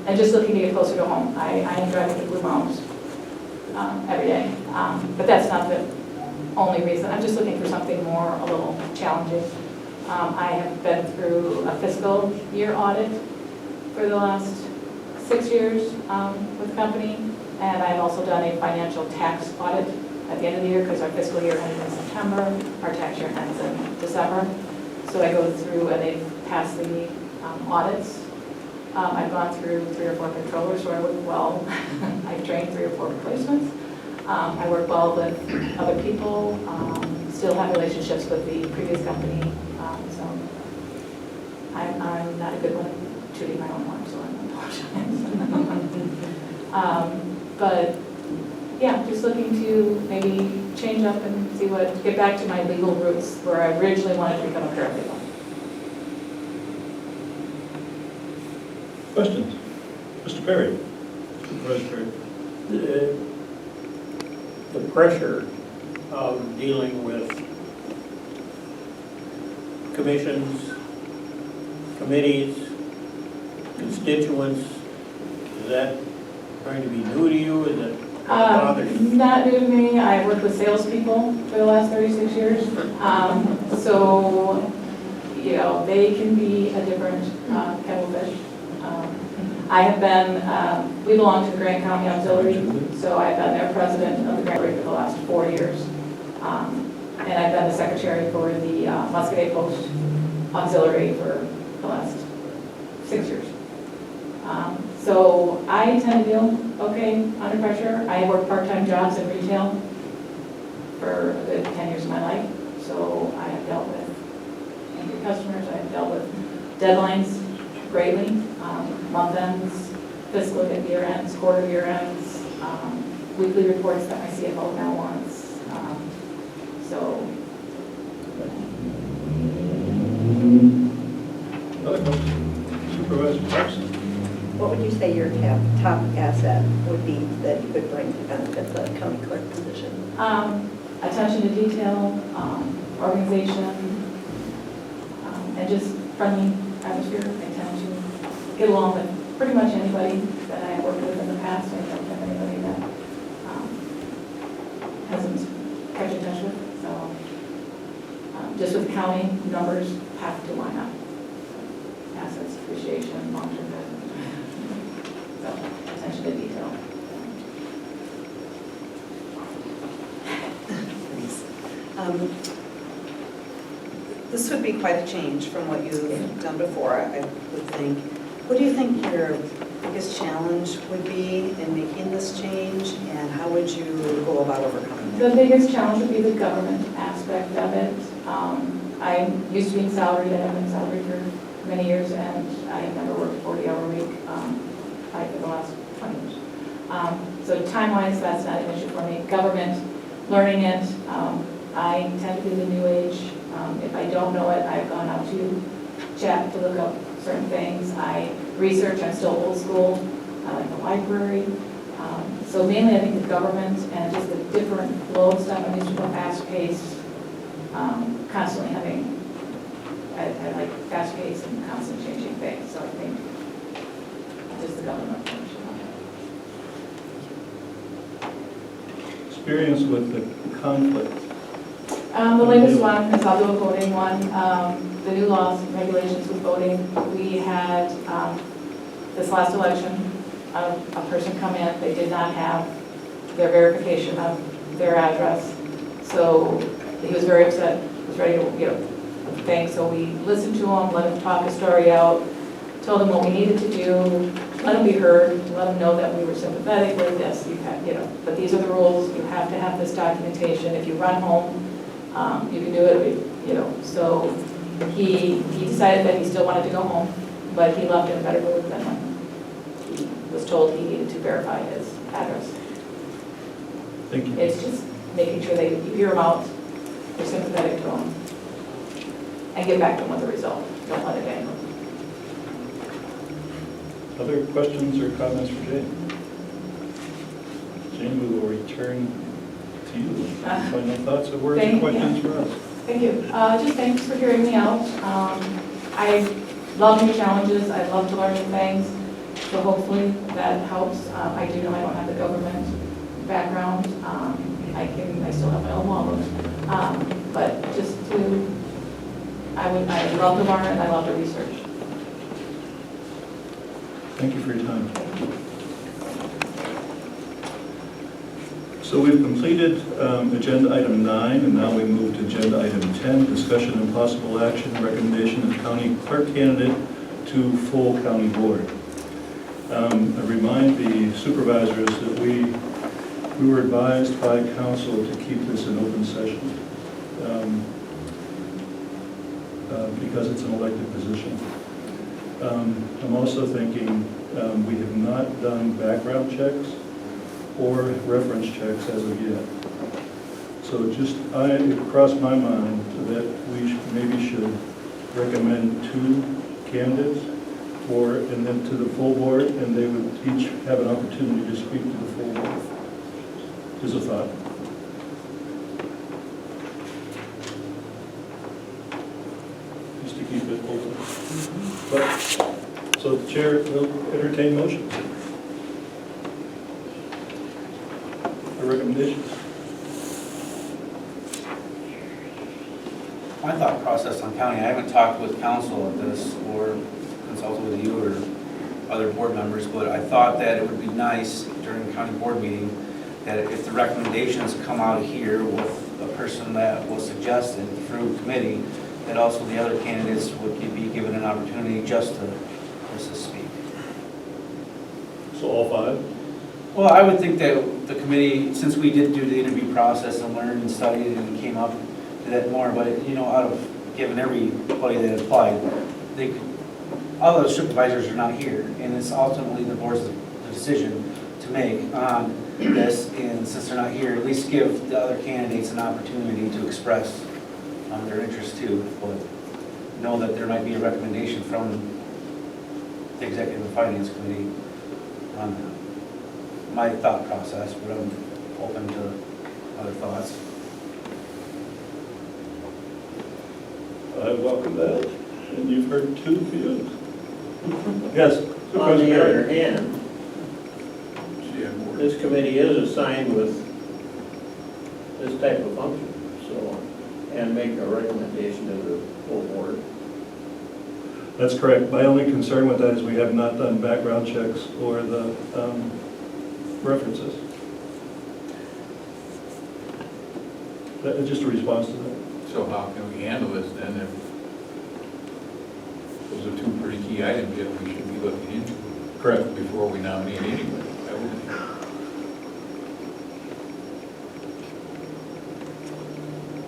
And just looking to get closer to home. I am driving to Blue Mountains every day. But that's not the only reason. I'm just looking for something more, a little challenging. I have been through a fiscal year audit for the last 6 years with the company. And I've also done a financial tax audit at the end of the year because our fiscal year ends in September, our tax year ends in December. So I go through and they've passed the audits. I've gone through 3 or 4 controllers, so I work well. I've trained 3 or 4 replacements. I work well with other people, still have relationships with the previous company. So I'm not a good one at tooting my own horn, so I apologize. But yeah, just looking to maybe change up and see get back to my legal roots where I originally wanted to become a paralegal. Questions? Mr. Perry? Supervisor Perry? The pressure of dealing with commissions, committees, constituents, is that going to be new to you? Is it bother you? Not new to me. I worked with salespeople for the last 36 years. So, they can be a different kettle of fish. I have been, we belong to the Grant County Auxiliary, so I've been their president of the Grant Auxiliary for the last 4 years. And I've been the secretary for the Muscadet Post Auxiliary for the last 6 years. So I tend to deal okay under pressure. I worked part-time jobs in retail for a good 10 years of my life. So I have dealt with angry customers. I have dealt with deadlines greatly, month ends, fiscal year ends, quarter year ends, weekly reports that my CFO now wants. So. Other questions? Supervisor Parks? What would you say your top asset would be that you could bring to benefit the county clerk position? Attention to detail, organization, and just friendly atmosphere. I tend to get along with pretty much anybody that I worked with in the past. I don't have anybody that hasn't kept in touch with. So just with county, numbers have to line up. Assets, appreciation, long-term investment. So attention to detail. This would be quite a change from what you've done before, I would think. What do you think your biggest challenge would be in making this change, and how would you go about overcoming it? The biggest challenge would be the government aspect of it. I used to be salaried, I have been salaried for many years, and I never worked a 40-hour week for the last 20 years. So time-wise, that's not an issue for me. Government, learning it, I tend to be the new age. If I don't know it, I've gone out to chat to look up certain things. I research, I'm still old school. I like the library. So mainly I think the government and just the different flow of stuff. I'm used to a fast-paced, constantly having, I like fast-paced and constant changing things. So I think just the government function. Experience with the conflict. The latest one is I'll do a voting one. The new laws and regulations with voting. We had, this last election, a person come in, they did not have their verification of their address. So he was very upset, was ready to, thing. So we listened to him, let him talk his story out, told him what we needed to do, let him be heard, let him know that we were sympathetic with this, but these are the rules, you have to have this documentation. If you run home, you can do it, So he decided that he still wanted to go home, but he left in a better mood than when he was told he needed to verify his address. Thank you. It's just making sure that you hear him out, you're sympathetic to him, and get back to him with the result. Don't let it hang. Other questions or comments for Jane? Jane, we will return to you. Final thoughts or words or questions for us? Thank you. Just thanks for hearing me out. I love new challenges. I love to learn new things. So hopefully that helps. I do know I don't have the government background. I still have my own wallet. But just I love to learn and I love to research. Thank you for your time. So we've completed agenda item 9, and now we move to agenda item 10, discussion and possible action, recommendation of county clerk candidate to full county board. I remind the supervisors that we were advised by council to keep this in open session because it's an elected position. I'm also thinking we have not done background checks or reference checks as of yet. So it crossed my mind that we maybe should recommend 2 candidates and then to the full board, and they would each have an opportunity to speak to the full board. Just a thought. Just to keep it open. But, so the chair will entertain motions. Recommendations. My thought process on county, I haven't talked with council at this or consulted with you or other board members, but I thought that it would be nice during the county board meeting that if the recommendations come out here with a person that was suggested through committee, that also the other candidates would be given an opportunity just to speak. So all 5? Well, I would think that the committee, since we did do the interview process and learned and studied and came up to that more, but out of given everybody that applied, all those supervisors are not here, and it's ultimately the board's decision to make on this, and since they're not here, at least give the other candidates an opportunity to express their interest too, but know that there might be a recommendation from the Executive and Finance Committee on that. My thought process, but I'm open to other thoughts. I welcome that, and you've heard 2 views. Yes. On the other hand, this committee is assigned with this type of function, and make a recommendation to the full board. That's correct. My only concern with that is we have not done background checks or the references. Just a response to that. So how can we handle this then if those are 2 pretty key items that we should be looking into? Correct. Before we nominate anybody?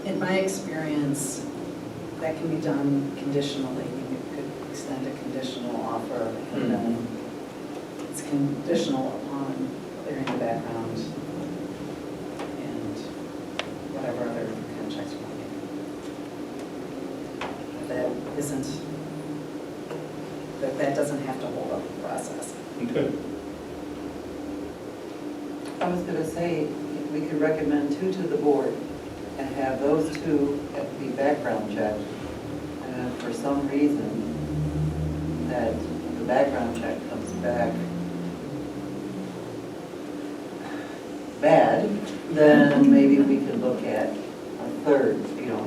In my experience, that can be done conditionally. You could extend a conditional offer, and then it's conditional upon clearing the background and whatever other kind of checks you want to make. That doesn't have to hold up the process. Okay. I was going to say, we could recommend 2 to the board and have those 2 have to be background checked. And if for some reason that the background check comes back bad, then maybe we could look at a third,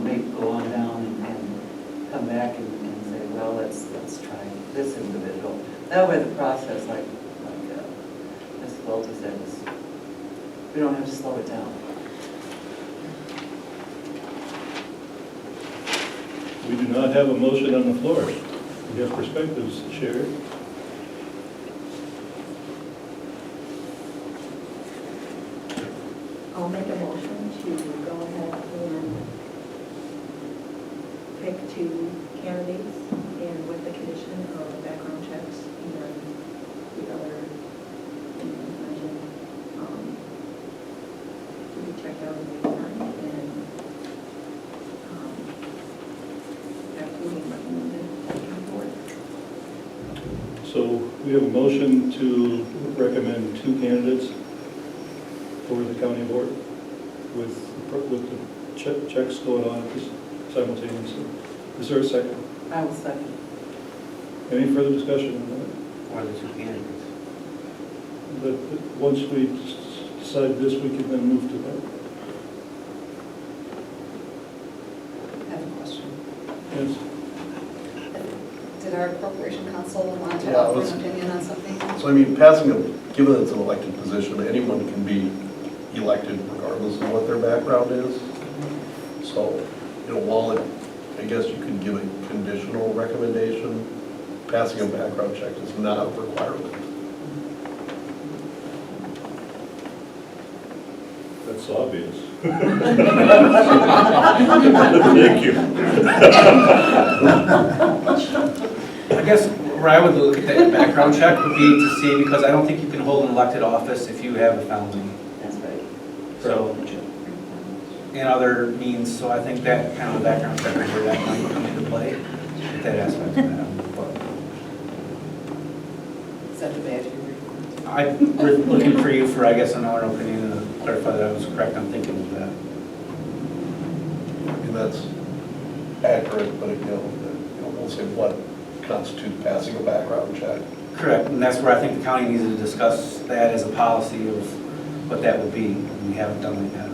maybe go on down and come back and say, well, let's try this individual. That way the process, like Ms. Welty said, we don't have to slow it down. We do not have a motion on the floor. We have perspectives shared. I'll make a motion to go ahead and pick 2 candidates and with the condition of background checks and the other things mentioned to be checked out in the time and after we recommended to the board. So we have a motion to recommend 2 candidates for the county board with the checks going on simultaneously. Is there a second? I will second. Any further discussion on that? Or the 2 candidates. But once we decide this, we can then move to that. I have a question. Yes. Did our corporation counsel want to Yeah, offer an opinion on something? So given it's an elected position, anyone can be elected regardless of what their background is. So, while I guess you could give a conditional recommendation, passing a background check is not a requirement. That's obvious. Thank you. I guess where I would look at that background check would be to see, because I don't think you can hold an elected office if you have a felony. That's right. So, and other means, so I think that kind of a background check is where that might come into play, with that aspect of that. Is that the badge you're I'm looking for you for, I guess, another opinion to clarify that I was correct on thinking of that. And that's accurate, but we'll say what constitutes passing a background check. Correct, and that's where I think the county needs to discuss that as a policy of what that would be, and we haven't done that yet.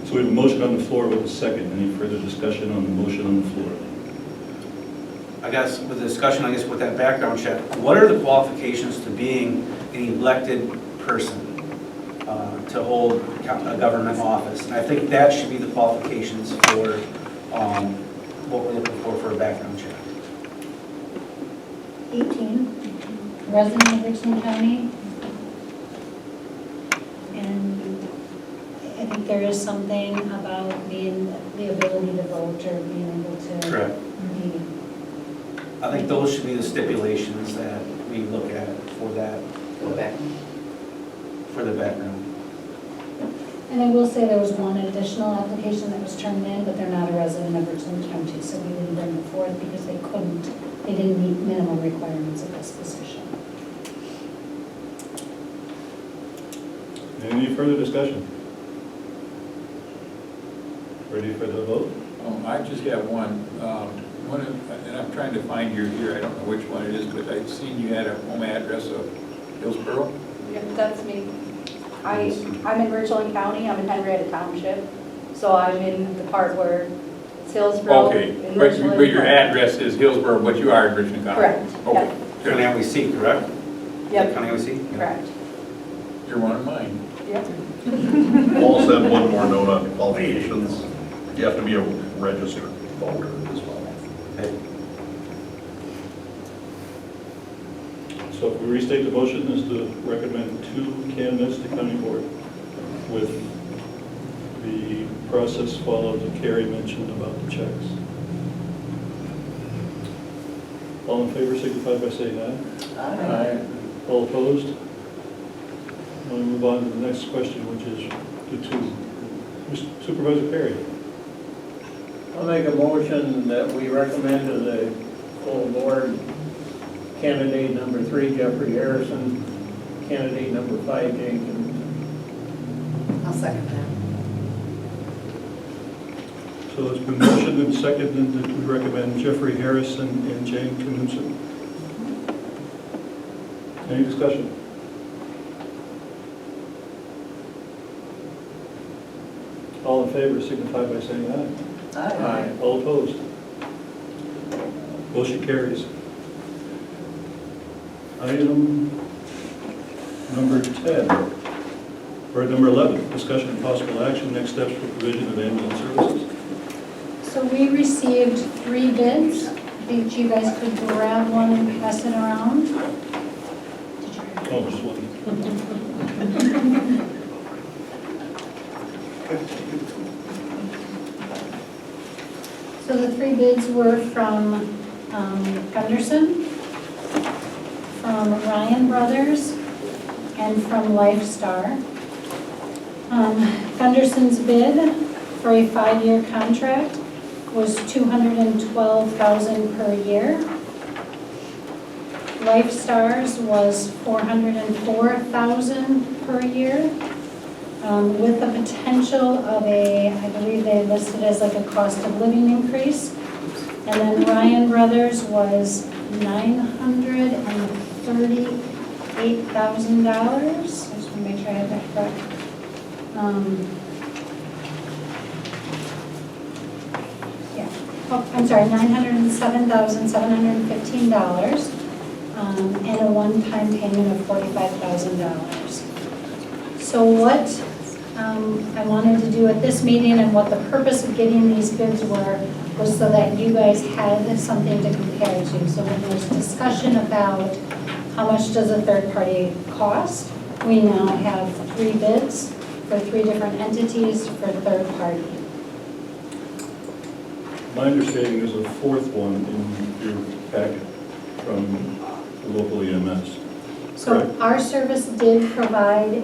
So we have a motion on the floor with a second. Any further discussion on the motion on the floor? I guess with the discussion, with that background check, what are the qualifications to being an elected person to hold a government office? And I think that should be the qualifications for what we're looking for a background check. 18, resident of Richland County. And I think there is something about being the ability to vote or being able to Correct. be. I think those should be the stipulations that we look at for that, Go back. for the background. And I will say there was one additional application that was turned in, but they're not a resident of Richland County, so we didn't bring it forth because they didn't meet minimum requirements of this position. Any further discussion? Ready for the vote? I just have one. And I'm trying to find your here, I don't know which one it is, but I've seen you had a home address of Hillsborough. Yep, that's me. I'm in Richland County, I'm in Henrietta Township, so I'm in the part where it's Hillsborough. Okay, in but Richland. your address is Hillsborough, but you are in Richland County? Correct, Okay, yep. County OEC, correct? Yep, County OEC? correct. you're one of mine. Yep. Also have one more note on qualifications. You have to be a registered voter as well. So if we restate the motion is to recommend 2 candidates to county board with the process followed that Carrie mentioned about the checks. All in favor signify by saying aye. Aye. All opposed? Now we move on to the next question, which is to Supervisor Perry. I'll make a motion that we recommend to the full board candidate number 3, Jeffrey Harrison, candidate number 5, Jenkins. I'll second that. So it's been motioned and seconded that we recommend Jeffrey Harrison and Jane Knudsen. Any discussion? All in favor signify by saying aye. Aye. All opposed? Motion carries. Item number 10, or number 11, discussion and possible action, next steps for provision of ambulance services. So we received 3 bids. I think you guys could grab one and pass it around. Oh, just one. So the 3 bids were from Gunderson, from Ryan Brothers, and from Lifestar. Gunderson's bid for a 5-year contract was $212,000 per year. Lifestar's was $404,000 per year, with the potential of a, I believe they listed as like a cost of living increase. And then Ryan Brothers was $938,000. I just want to make sure I have that correct. Yeah, oh, I'm sorry, $907,715, and a one-time payment of $45,000. So what I wanted to do at this meeting, and what the purpose of getting these bids was so that you guys had something to compare to. So when there's discussion about how much does a third party cost, we now have 3 bids for 3 different entities for third party. My understanding is a 4th one in your packet from the local EMS. So Correct. our service did provide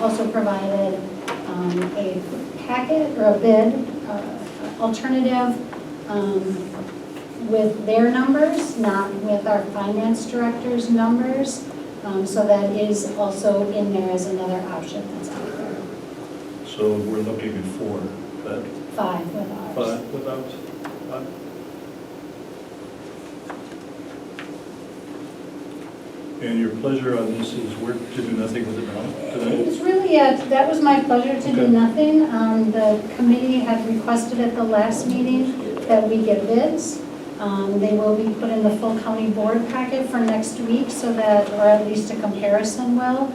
also provided a packet or a bid alternative with their numbers, not with our finance director's numbers. So that is also in there as another option that's out there. So we're looking at 4, that 5 with ours. 5 with ours? 5. And your pleasure on this is to do nothing with it now, tonight? It's really, that was my pleasure to do Okay. nothing. The committee had requested at the last meeting that we get bids. They will be put in the full county board packet for next week, so that, or at least a comparison will.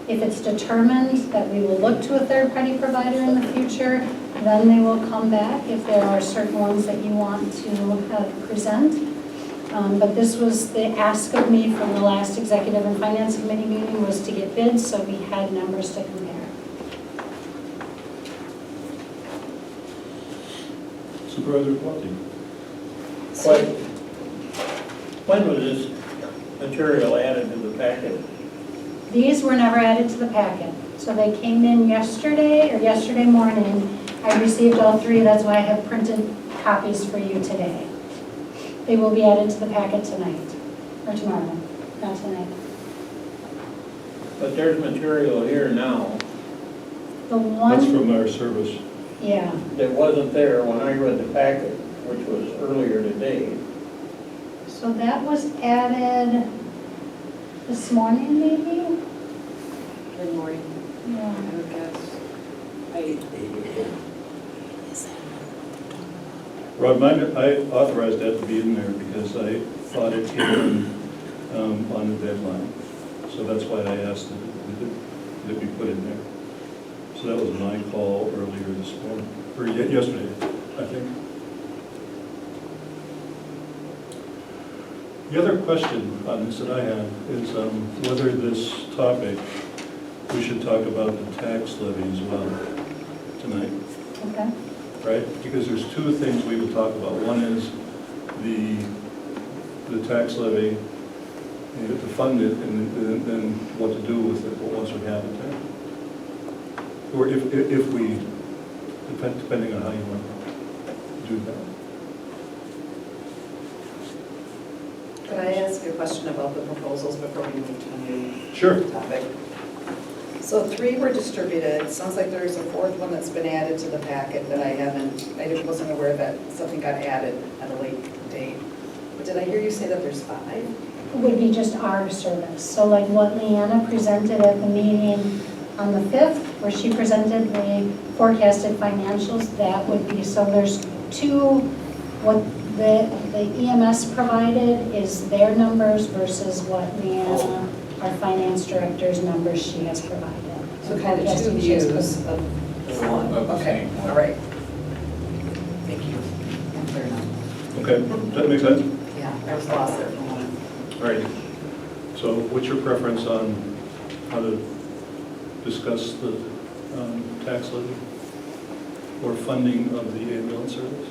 If it's determined that we will look to a third-party provider in the future, then they will come back if there are certain ones that you want to present. But this was the ask of me from the last executive and finance committee meeting, was to get bids so we had numbers to compare. Supervisor Pelkey? When was this material added to the packet? These were never added to the packet. So they came in yesterday morning. I received all 3, that's why I have printed copies for you today. They will be added to the packet tonight, or tomorrow, not tonight. But there's material here now The That's one, from our service. yeah, that wasn't there when I read the packet, which was earlier today. so that was added this morning, maybe? Good morning, Yeah. I would guess. Rod, I authorized that to be in there because I thought it came in on the deadline. So that's why I asked that it be put in there. So that was my call earlier this morning, or yesterday, I think. The other question on this that I have is whether this topic, we should talk about the tax levy as well tonight. Okay. Right? Because there's 2 things we will talk about. One is the tax levy, to fund it, and then what to do with it once we have it there. Or if we, depending on how you want to do that. Could I ask a question about the proposals before we move to a new Sure. topic? So 3 were distributed. Sounds like there's a 4th one that's been added to the packet that I wasn't aware that something got added at a late date. But did I hear you say that there's 5? It would be just our service. So like what Leanna presented at the meeting on the 5th, where she presented the forecasted financials. That would be, so there's two, what the EMS provided is their numbers versus what Leanna, our finance director's numbers, she has provided. So kind of two Forecasting she has views provided. of the one. Of the Okay, same one. all right. Thank you. Fair enough. Okay, does that make sense? Yeah, I was lost there for a moment. All right. So what's your preference on how to discuss the tax levy or funding of the ambulance service?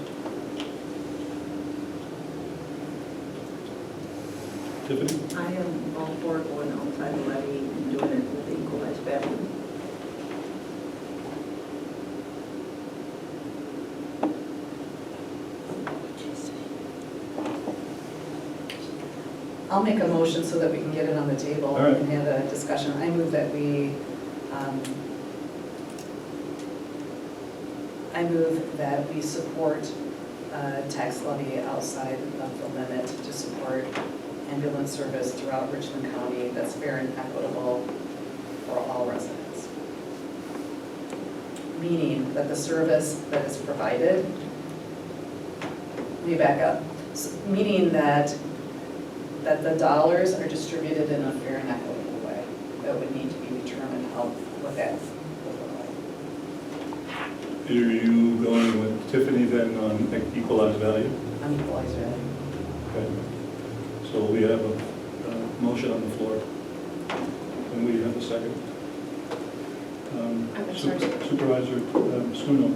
Tiffany? I am all for going outside the levy and doing it with the equalized value. I'll make a motion so that we can get it on the table All right. and have a discussion. I move that we support tax levy outside of the limit to support ambulance service throughout Richland County that's fair and equitable for all residents. Meaning that the service that is provided, let me back up, meaning that the dollars are distributed in a fair and equitable way. That would need to be determined what that would look like. Are you going with Tiffany then on equalized value? On equalized value. Okay. So we have a motion on the floor. And we have a second. Supervisor Scuno.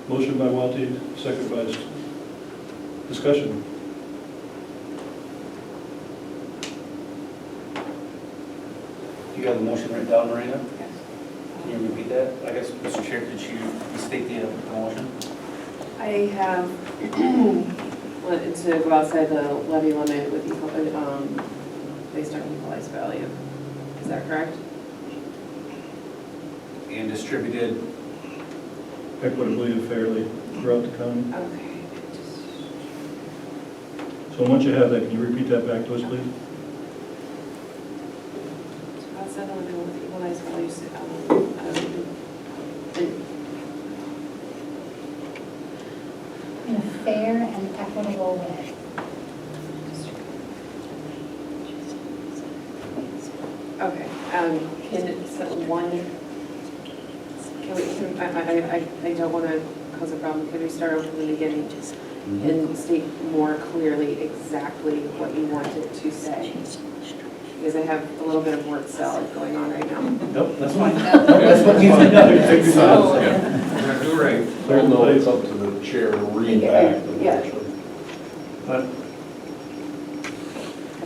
Motion by Walty, second by discussion. You got the motion written down, Marina? Yes. Can you repeat that? I guess, Mr. Chair, could you state the motion? I have, wanted to go outside the levy limit with based on equalized value. Is that correct? And distributed, Equitably and fairly throughout the county. Okay. So once you have that, can you repeat that back to us, please? Outside the limit with equalized values. In a fair and equitable way. Okay, I don't want to cause a problem. Can we start over from the beginning and state more clearly exactly what you wanted to say? Because I have a little bit of word salad going on right now. nope, that's fine. That's what needs to be done. So- Yeah, do right. Well, no, it's up to the chair to read back the Yeah. motion. But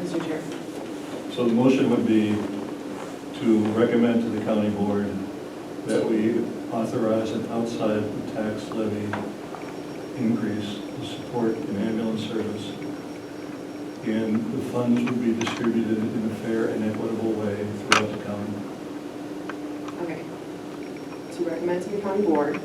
Mr. Chair. So the motion would be to recommend to the county board that we authorize an outside tax levy increase to support an ambulance service. And the funds would be distributed in a fair and equitable way throughout the county. Okay. To recommend to the county board.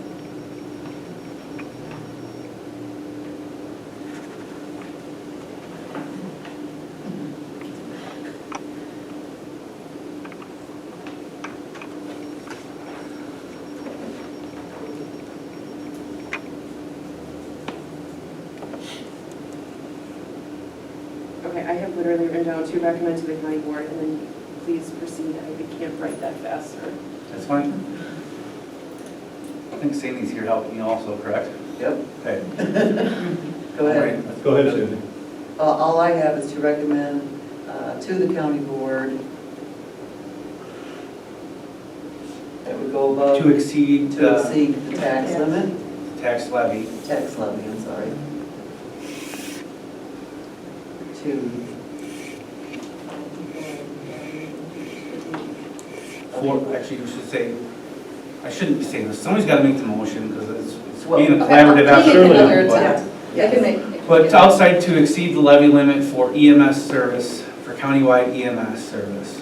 Okay, I have literally written down to recommend to the county board, and then please proceed. I can't write that faster. that's fine. I think Sandy's here helping you also, correct? Yep, Okay. go ahead. All right. Go ahead, Sandy. All I have is to recommend to the county board that we go above. To exceed To exceed the tax limit, tax levy tax levy, I'm sorry. To, actually, we should say, I shouldn't be saying this, somebody's got to make the motion, because it's Well, being a Okay, collaborative I'll take another effort. attempt. I can make. But outside to exceed the levy limit for EMS service, for countywide EMS service.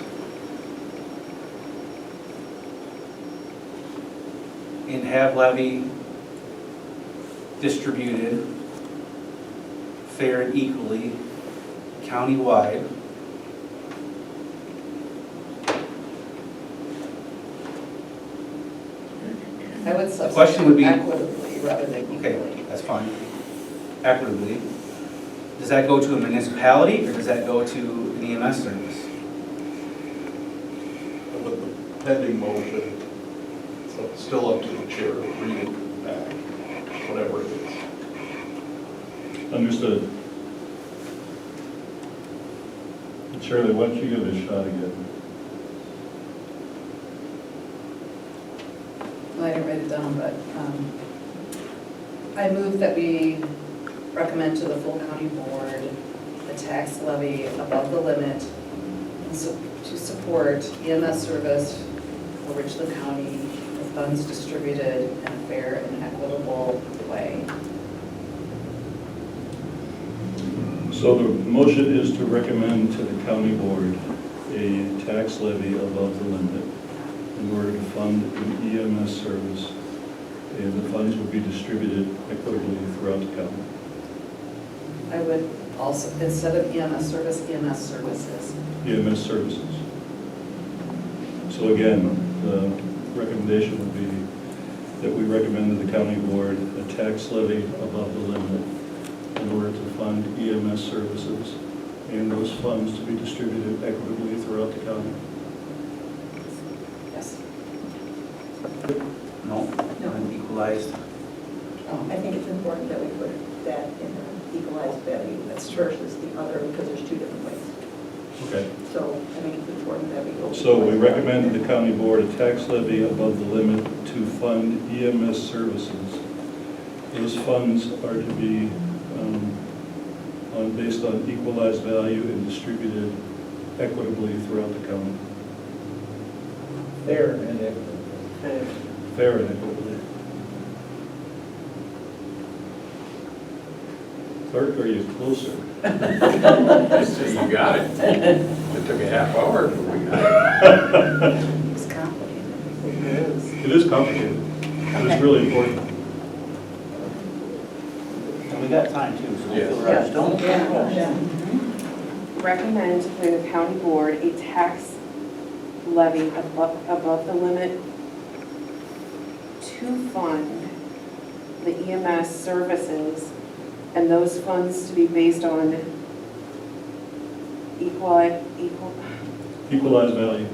And have levy distributed fair and equally countywide. I would The question would substitute be- equitably rather than equally. Okay, that's fine. Equitably. Does that go to a municipality or does that go to an EMS service? With the pending motion, so it's still up to the chair to read it back, whatever it is. Understood. Shirley, why don't you give it a shot again? I didn't write it down, but I move that we recommend to the full county board the tax levy above the limit to support EMS service for Richland County with funds distributed in a fair and equitable way. So the motion is to recommend to the county board a tax levy above the limit in order to fund an EMS service, and the funds will be distributed equitably throughout the county. I would also, instead of EMS service, EMS services. EMS services. So again, the recommendation would be that we recommend to the county board a tax levy above the limit in order to fund EMS services, and those funds to be distributed equitably throughout the county. Yes. No? Unequalized? I think it's important that we put that in an equalized value versus the other, because there's two different ways. Okay. So I think it's important that we go. So we recommend to the county board a tax levy above the limit to fund EMS services. Those funds are to be based on equalized value and distributed equitably throughout the county. Fair and equitable. Fair and equitably. Clerk, are you closer? So you got it. It took a half hour, but we got it. It's complicated. It is complicated, but it's really important. And we got time too, so don't Yes. feel rushed. Don't. Recommend to the county board a tax levy above the limit to fund the EMS services, and those funds to be based on Equalized value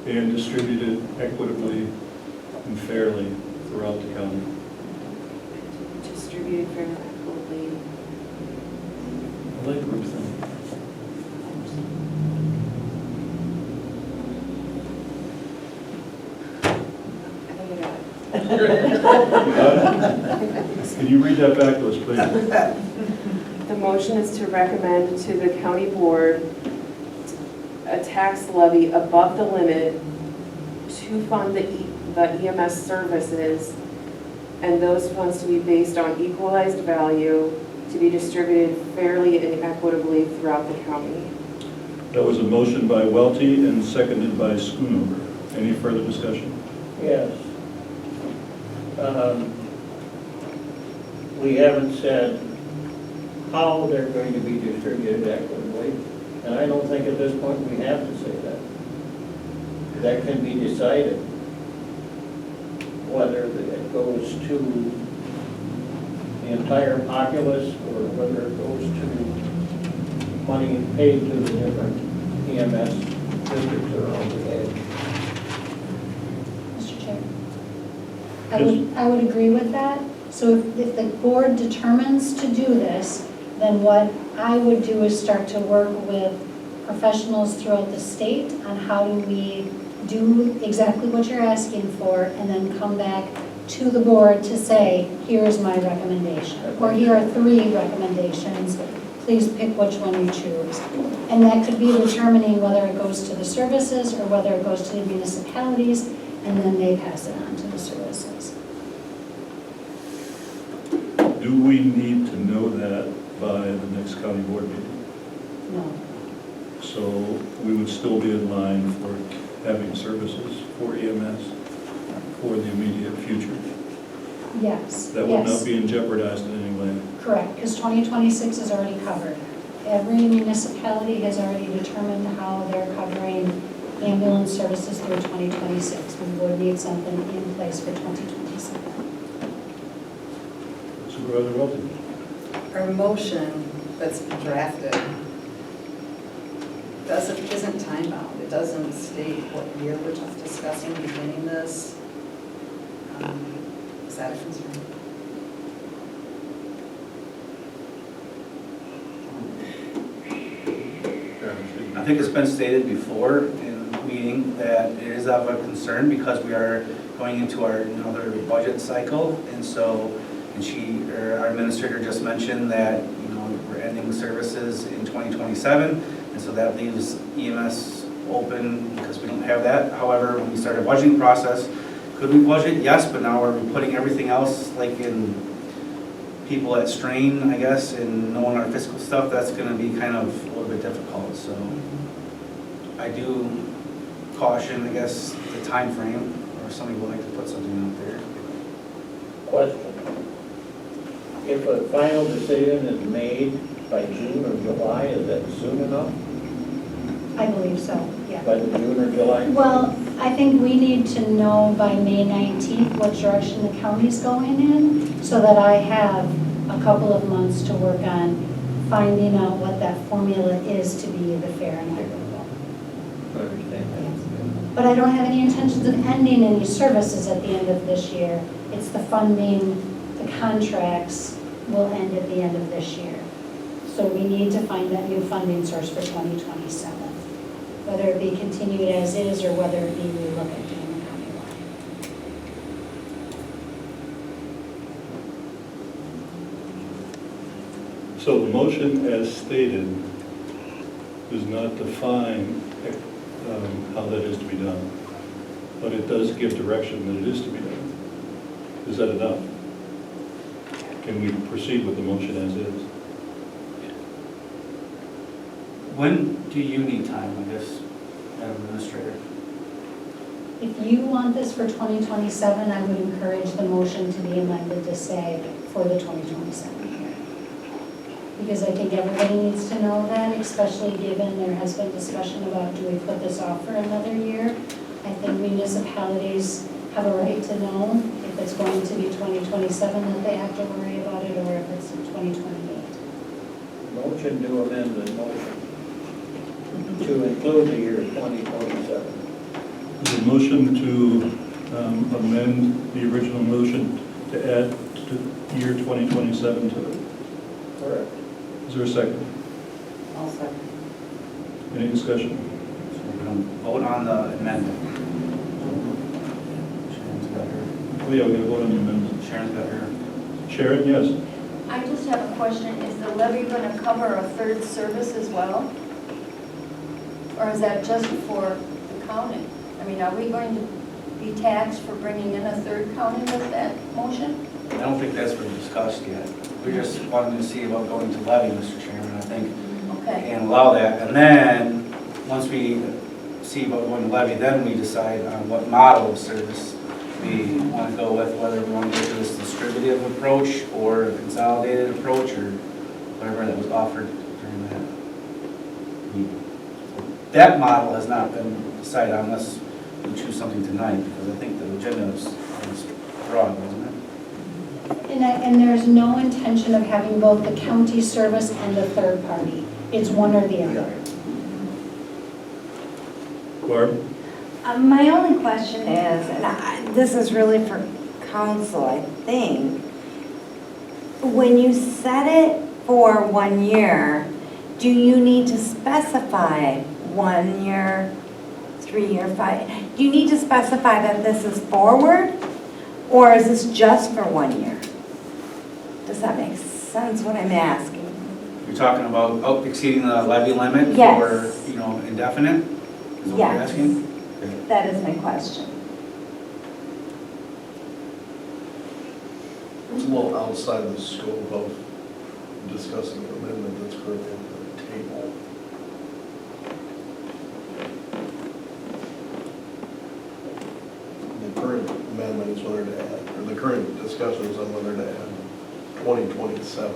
and distributed equitably and fairly throughout the county. distributed fairly and equitably. I like group thing. I think I got it. Can you read that back to us, please? The motion is to recommend to the county board a tax levy above the limit to fund the EMS services, and those funds to be based on equalized value to be distributed fairly and equitably throughout the county. That was a motion by Welty and seconded by Schoonover. Any further discussion? Yes. We haven't said how they're going to be distributed equitably, and I don't think at this point we have to say that. That can be decided, whether it goes to the entire populace or whether it goes to money paid to the different EMS districts around the edge. Mr. Chair. I would agree with that. So if the board determines to do this, then what I would do is start to work with professionals throughout the state on how do we do exactly what you're asking for, and then come back to the board to say, here's my recommendation, or here are 3 recommendations. Please pick which one you choose. And that could be determining whether it goes to the services or whether it goes to the municipalities, and then they pass it on to the services. Do we need to know that by the next county board meeting? No. So we would still be in line for having services for EMS for the immediate future? Yes. That would yes. not be jeopardized in any way? Correct, because 2026 is already covered. Every municipality has already determined how they're covering ambulance services through 2026. school board needs something in place for 2027. Supervisor Wilson? Our motion that's been drafted isn't time-bound. It doesn't state what year we're discussing beginning this. Is that a concern? I think it's been stated before in the meeting that it is of a concern because we are going into another budget cycle. And so, our administrator just mentioned that, we're ending services in 2027. And so that leaves EMS open because we don't have that. However, when we start a budgeting process, could we budget? Yes, but now we're putting everything else like in people at strain, I guess, and knowing our fiscal stuff, that's gonna be kind of a little bit difficult, so. I do caution, I guess, the time frame, or somebody would like to put something out there. Question. If a final decision is made by June or July, is that soon enough? I believe so, yeah. By the June or July? Well, I think we need to know by May 19th what direction the county's going in, so that I have a couple of months to work on finding out what that formula is to be the fair and equitable. I understand. But I don't have any intentions of ending any services at the end of this year. It's the funding, the contracts will end at the end of this year. So we need to find that new funding source for 2027. Whether it be continued as is or whether it be we look at doing the countywide. So the motion as stated does not define how that is to be done, but it does give direction that it is to be done. Is that enough? Can we proceed with the motion as is? When do you need time, I guess, Madam Administrator? If you want this for 2027, I would encourage the motion to be amended to say for the 2027 year. Because I think everybody needs to know that, especially given there has been discussion about do we put this off for another year? I think municipalities have a right to know if it's going to be 2027 that they have to worry about it or if it's 2028. Motion to amend the motion to include the year 2027. The motion to amend the original motion to add to year 2027 to it. Correct. Is there a second? I'll second. Any discussion? So we're going to vote on the amendment. Sharon's got her. Oh yeah, we're going to vote on the amendment. Sharon's got her. Sharon, yes? I just have a question. Is the levy going to cover a third service as well? Or is that just for the county? I mean, are we going to be taxed for bringing in a third county with that motion? I don't think that's been discussed yet. We just wanted to see about going to levy, Mr. Chairman, I think, Okay. and allow that. And then, once we see about going to levy, then we decide on what model of service we want to go with, whether we want to go to this distributive approach or a consolidated approach or whatever that was offered during that meeting. That model has not been decided unless we choose something tonight, because I think the agenda is broad, wasn't it? And there's no intention of having both the county service and the third party. It's one or the other. Barb? My only question is, and this is really for council, I think, when you set it for 1 year, do you need to specify 1 year, 3 year, 5? Do you need to specify that this is forward, or is this just for 1 year? Does that make sense what I'm asking? You're talking about exceeding the levy limit Yes. for, indefinite? Is that what you're Yes. asking? That is my question. It's a little outside the scope of discussing an amendment that's currently on the table. The current amendment is whether to add, or the current discussion is on whether to add 2027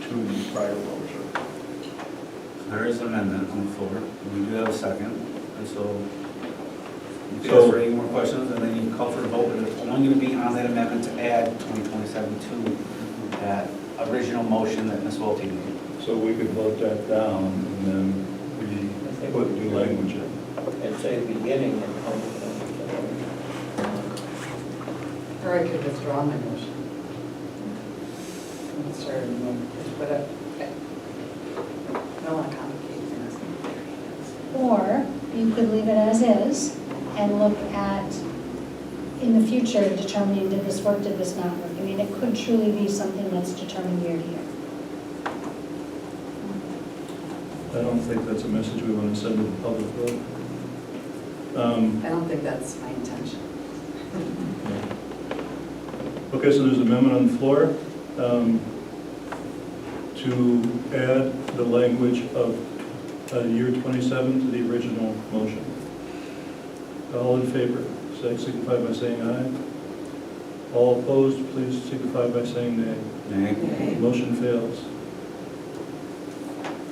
to the prior motion. There is an amendment on the floor. We do have a second, and so You can ask for any more questions, and then you can call for a vote, but it's only going to be on that amendment to add 2027 to that original motion that Ms. Welty made. So we could vote that down and then we put new language in. And say beginning in 2027. Or I could withdraw my motion. Sorry, but I don't want to complicate things. Or you could leave it as is and look at, in the future, determining did this work, did this not work? I mean, it could truly be something that's determined year to year. I don't think that's a message we want to send to the public, though. I don't think that's my intention. Okay, so there's an amendment on the floor to add the language of year 27 to the original motion. All in favor, signify by saying aye. All opposed, please signify by saying nay. Nay. Motion fails.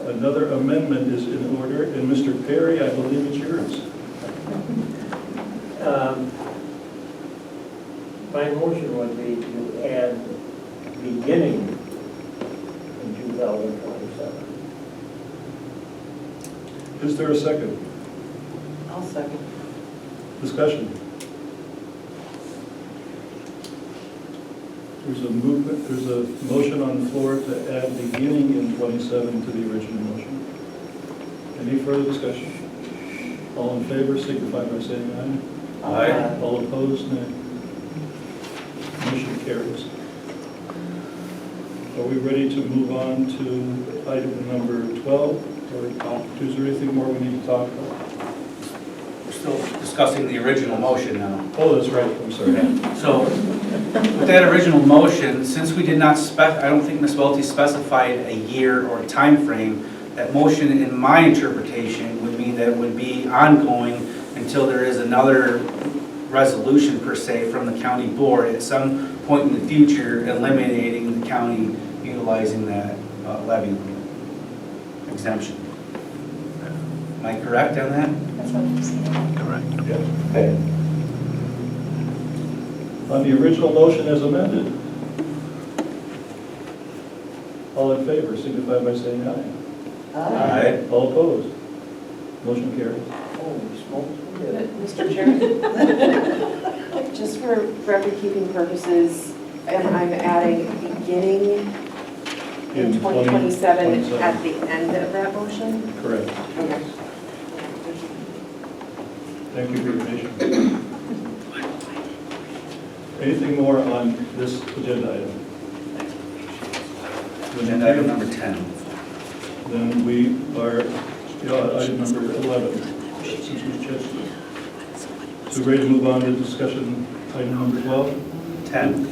Another amendment is in order, and Mr. Perry, I believe it's yours. My motion would be to add beginning in 2027. Is there a second? I'll second. Discussion. There's a movement, there's a motion on the floor to add beginning in 27 to the original motion. Any further discussion? All in favor, signify by saying aye. Aye. All opposed, nay. Motion carries. Are we ready to move on to item number 12? Or is there anything more we need to talk about? We're still discussing the original motion now. Oh, that's right, I'm sorry. So, with that original motion, since we did not I don't think Ms. Welty specified a year or a time frame, that motion, in my interpretation, would mean that it would be ongoing until there is another resolution, per se, from the county board at some point in the future, eliminating the county utilizing that levy exemption. Am I correct on that? That's what I'm saying. Correct. Yeah. Okay. On the original motion as amended. All in favor, signify by saying aye. Aye. All opposed? Motion carries. Holy smokes. Mr. Chairman, just for record-keeping purposes, am I adding beginning in 2027 at the end of that motion? Correct. Okay. Thank you for your patience. Anything more on this agenda item? Agenda item number 10. Then we are, item number 11. Since we just- So ready to move on to discussion item number 12? 10.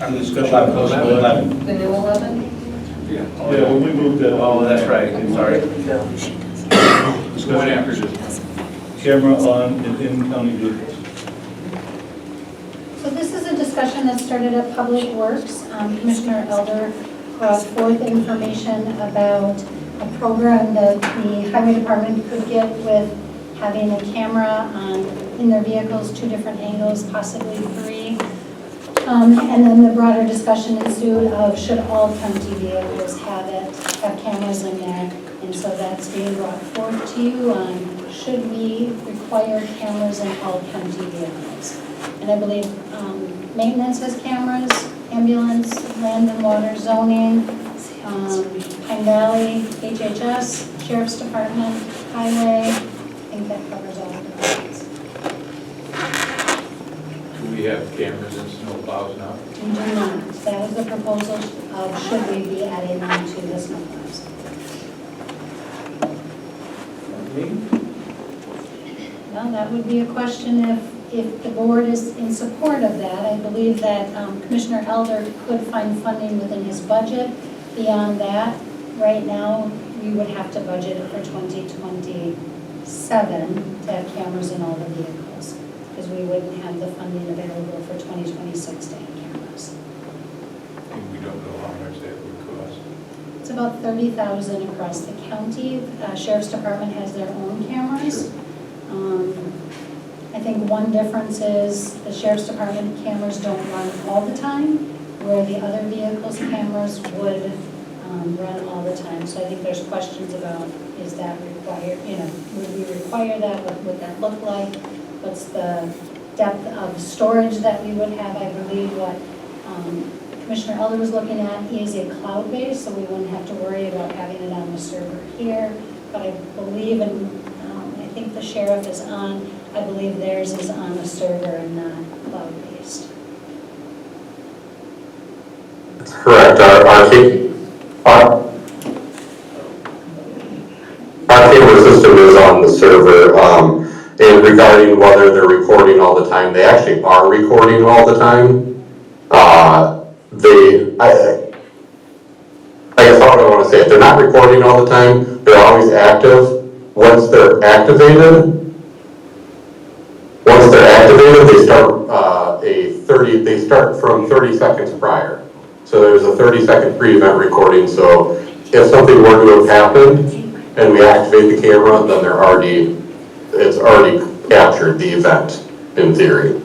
On discussion of motion 11. The new 11? Yeah. Yeah, when we moved that. Oh, that's right, I'm sorry. One Discussion, after this. camera on in county vehicles. So this is a discussion that started at Public Works. Commissioner Elder brought forth information about a program that the highway department could get with having a camera in their vehicles, 2 different angles, possibly 3. And then the broader discussion ensued of should all county vehicles have cameras in there. And so that's being brought forth to you on should we require cameras in all county vehicles. And I believe maintenance has cameras, ambulance, land and water zoning, Pine Valley, HHS, Sheriff's Department, Highway. I think that covers all of the ones. Do we have cameras in snowplows now? We do not. That was the proposal of should we be adding them to the snowplows. Well, that would be a question if the board is in support of that. I believe that Commissioner Elder could find funding within his budget. Beyond that, right now, we would have to budget it for 2027 to have cameras in all the vehicles, because we wouldn't have the funding available for 2026 to have cameras. And we don't know how much that would cost. It's about $30,000 across the county. Sheriff's Department has their own cameras. I think one difference is the sheriff's department cameras don't run all the time, where the other vehicles' cameras would run all the time. So I think there's questions about, is that required, would we require that? What would that look like? What's the depth of storage that we would have? I believe what Commissioner Elder was looking at is a cloud-based, so we wouldn't have to worry about having it on the server here. But I believe, and I think the sheriff is on, I believe theirs is on a server and not cloud-based. That's correct. Our camera system is on the server, and regarding whether they're recording all the time, they actually are recording all the time. I guess how do I want to say it? They're not recording all the time. They're always active. Once they're activated, they start from 30 seconds prior. So there's a 30-second pre-event recording. So if something were to have happened and we activate the camera, then it's already captured the event in theory.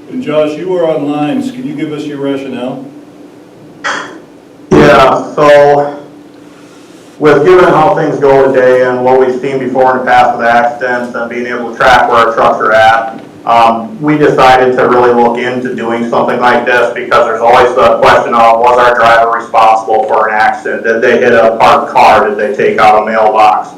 And Josh, you were online. So can you give us your rationale? Yeah, so with given how things go today and what we've seen before in the past with accidents and being able to track where our trucks are at, we decided to really look into doing something like this because there's always the question of, was our driver responsible for an accident? Did they hit a parked car? Did they take out a mailbox?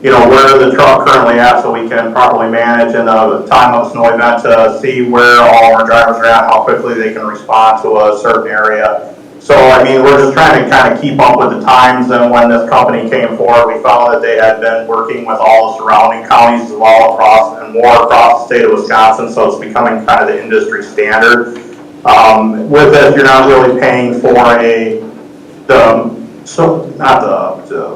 Where is the truck currently at so we can properly manage in the time of a snow event to see where all our drivers are at, how quickly they can respond to a certain area. So, we're just trying to kind of keep up with the times, and when this company came forward, we found that they had been working with all the surrounding counties as well more across the state of Wisconsin, so it's becoming kind of the industry standard. With it, you're not really paying for the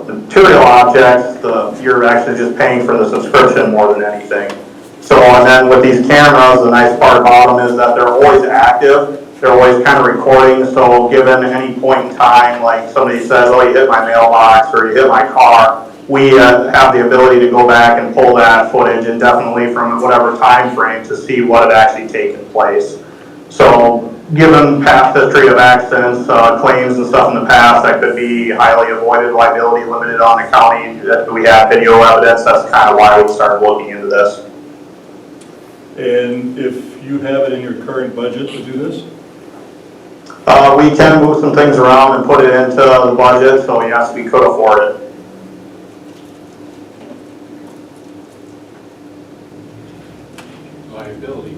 material objects, you're actually just paying for the subscription more than anything. So, and then with these cameras, the nice part about them is that they're always active. They're always kind of recording, so given any point in time, like somebody says, oh, you hit my mailbox or you hit my car, we have the ability to go back and pull that footage indefinitely from whatever time frame to see what had actually taken place. So given past history of accidents, claims and stuff in the past that could be highly avoided, liability limited on the county, that we have video evidence, that's kind of why we started looking into this. And if you have it in your current budget to do this? We can move some things around and put it into the budget, so yes, we could afford it. Liability.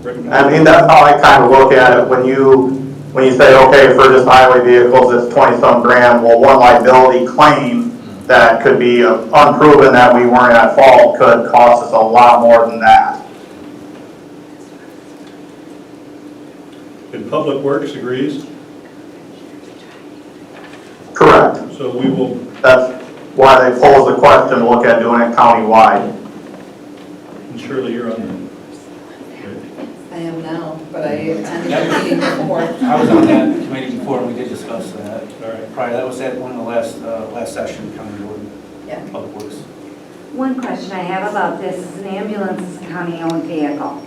That's how I kind of look at it. When you say, okay, for just highway vehicles, it's 20-some grand. Well, one liability claim that could be unproven that we weren't at fault could cost us a lot more than that. And Public Works agrees? Correct. So we will... That's why they posed the question to look at doing it countywide. And Shirley, you're on that. I am now, but I attended the meeting before. I was on that committee before, and we did discuss that. All right. Probably that was at one of the last session coming board. Yeah. Public Works. One question I have about this is an ambulance is a county-owned vehicle.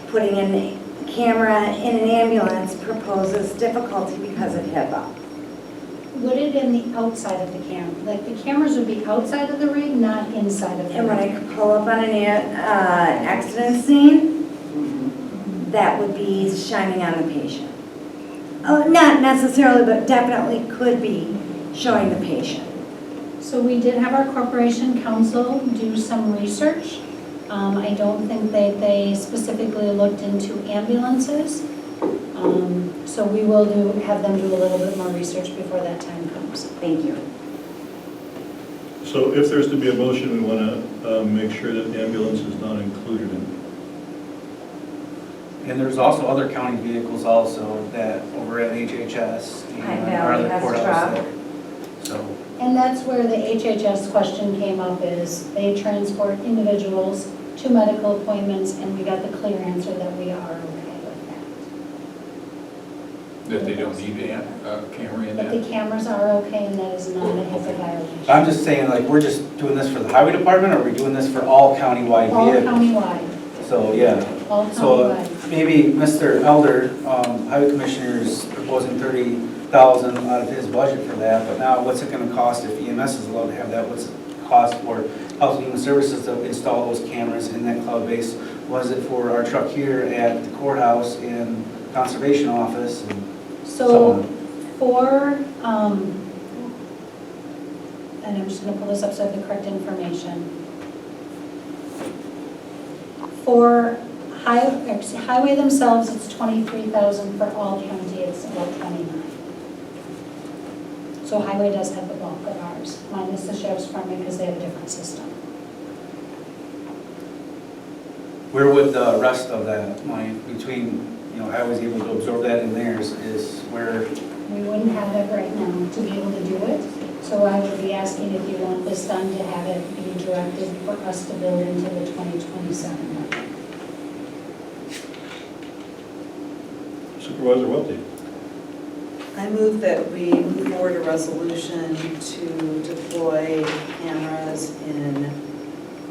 Putting in a camera in an ambulance proposes difficulty because of HIPAA. Would it in the outside of the camera? Like the cameras would be outside of the rig, not inside of the rig? And when I could pull up on an accident scene, that would be shining on the patient. Oh, not necessarily, but definitely could be showing the patient. So we did have our corporation counsel do some research. I don't think that they specifically looked into ambulances. So we will have them do a little bit more research before that time comes. Thank you. So if there's to be a motion, we want to make sure that the ambulance is not included in it. And there's also other county vehicles also that over at HHS and our other courthouse there. So. And that's where the HHS question came up is they transport individuals to medical appointments, and we got the clear answer that we are okay with That they don't need a camera in But that? the cameras are okay and that is not a HIPAA violation. I'm just saying, like, we're just doing this for the highway department, or are we doing this for all countywide All vehicles? countywide, So, yeah. all So countywide. maybe Mr. Elder, Highway Commissioner, is proposing 30,000 out of his budget for that, but now what's it gonna cost if EMS is allowed to have that? What's it cost for Health and Human Services to install those cameras in that cloud base? Was it for our truck here at the courthouse and conservation office and so So on? for, and I'm just gonna pull this up so I have the correct information. For highway themselves, it's 23,000. For all county, it's about 29. So highway does have the bulk of ours, minus the sheriff's department because they have a different system. Where would the rest of that money between, highways able to absorb that in theirs is where? We wouldn't have it right now to be able to do it. So I would be asking if you want this done to have it be directed for us to build into the 2027 budget. Supervisor Welty. I move that we move forward a resolution to deploy cameras in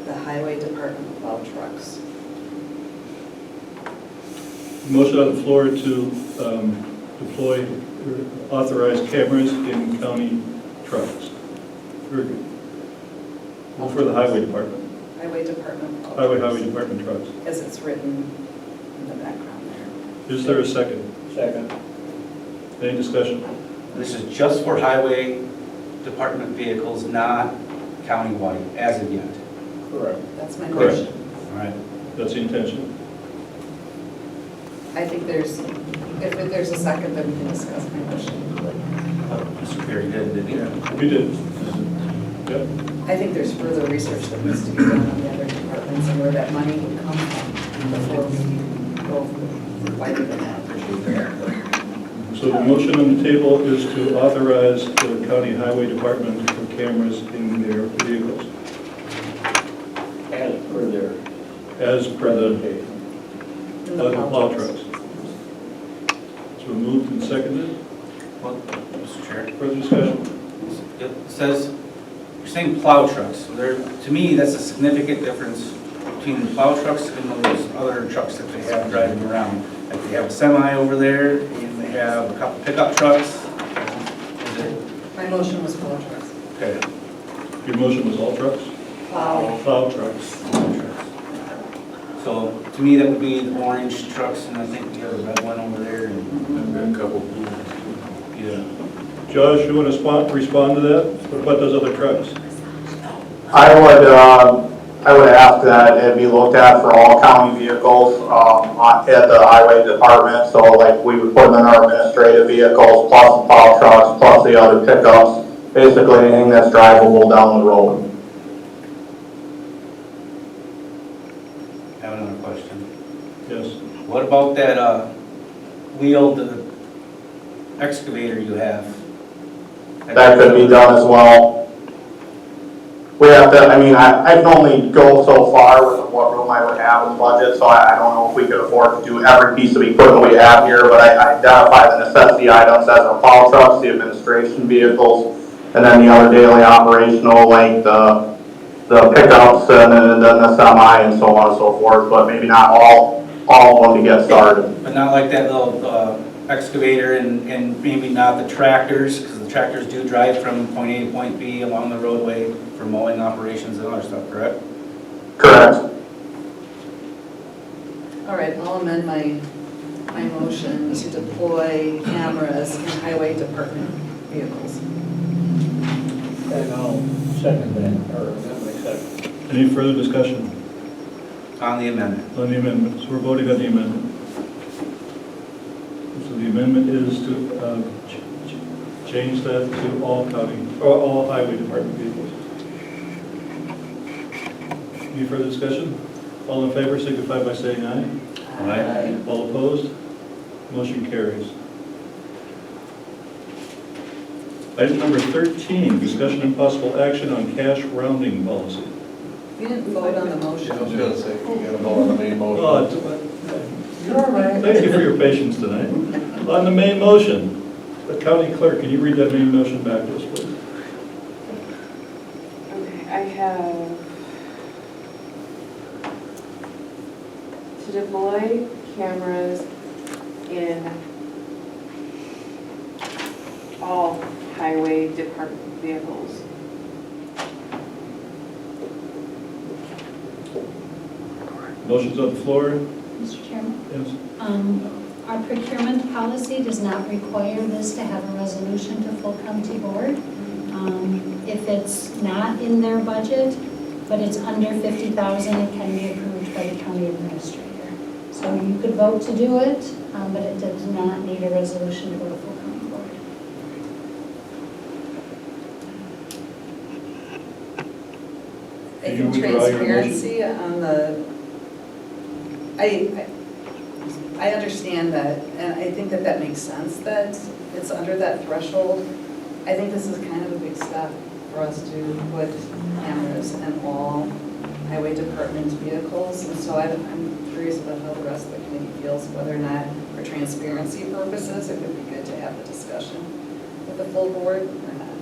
the highway department plow trucks. Motion on the floor to deploy or authorize cameras in county trucks. Very good. For the highway department. Highway department plow Highway trucks, department trucks. as it's written in the background there. Is there a second? Second. Any discussion? This is just for highway department vehicles, not countywide as of yet. Correct. That's my Correct. motion. All right. That's the intention. I think if there's a second, then we can discuss my motion. Mr. Perry did, didn't he? We did. Yep. I think there's further research that needs to be done on the other departments and where that money would come from before we go wider than that. So the motion on the table is to authorize the county highway department to put cameras in their vehicles as per the plow trucks. So moved and seconded. Well, Mr. Chair. Further discussion? It says, you're saying plow trucks. So there, to me, that's a significant difference between plow trucks and those other trucks that they have driving around. Like they have a semi over there, and they have a couple pickup trucks. Is it? My motion was plow trucks. Okay. Your motion was all trucks? Plow. Plow trucks. So to me, that would be the orange trucks, and I think we have a red one over there. And I've got a couple blue. yeah. Josh, you want to respond to that? What about those other trucks? I would ask that it be looked at for all county vehicles at the highway department. So like we would put them in our administrative vehicles, plus the plow trucks, plus the other pickups, basically anything that's drivable down the road. I have another question. Yes. What about that wheeled excavator you have? That could be done as well. We have to, I can only go so far with what room I would have in the budget, so I don't know if we could afford to do every piece of equipment we have here, but I identify the necessity items as our plow trucks, the administration vehicles, and then the other daily operational, like the pickups and then the semi and so on and so forth, but maybe not all of them to get started. But not like that little excavator and maybe not the tractors, because the tractors do drive from point A to point B along the roadway for mowing operations and other stuff, correct? Correct. All right, I'll amend my motion to deploy cameras in highway department vehicles. And I'll second that, or accept. Any further discussion On the amendment. on the amendment? So we're voting on the amendment. So the amendment is to change that to all county, or all highway department vehicles. Any further discussion? All in favor signify by saying aye. Aye. All opposed? Motion carries. Item number 13, discussion and possible action on cash rounding policy. You didn't vote on the motion. I was gonna say, you gotta vote on the main motion. You're all right. Thank you for your patience tonight. On the main motion, the county clerk, can you read that main motion back to us, please? Okay, I have to deploy cameras in all highway department vehicles. Motion's on the floor. Mr. Chairman? Yes. Our procurement policy does not require this to have a resolution to full county board. If it's not in their budget, but it's under 50,000, it can be approved by the county administrator. So you could vote to do it, but it does not need a resolution to go to full county board. I Can you think withdraw your transparency on the, I understand that, and I think that that makes sense that it's under that threshold. I think this is kind of a big step for us to put cameras in all highway department vehicles. And so I'm curious about how the rest of the committee feels, whether or not for transparency purposes, it would be good to have the discussion with the full board or not.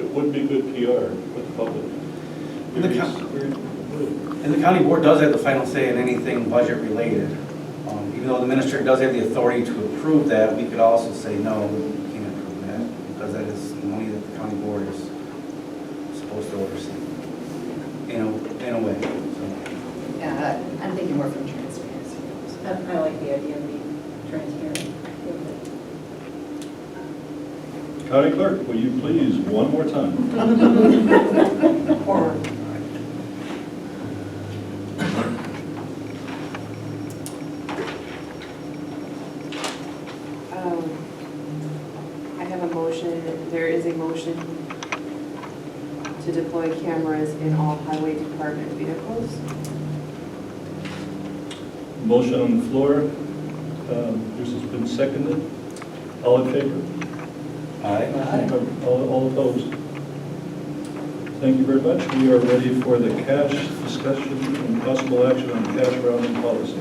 It would be good PR with the public. And the county board does have the final say in anything budget related. Even though the minister does have the authority to approve that, we could also say, no, we can't approve that, because that is money that the county board is supposed to oversee, in a way. So. Yeah, I'm thinking more from transparency. I like the idea of being transparent. County clerk, will you please, one more time? Or I have a motion, there is a motion to deploy cameras in all highway department vehicles. Motion on the floor. This has been seconded. All in favor? Aye. All opposed? Thank you very much. We are ready for the cash discussion and possible action on cash rounding policy.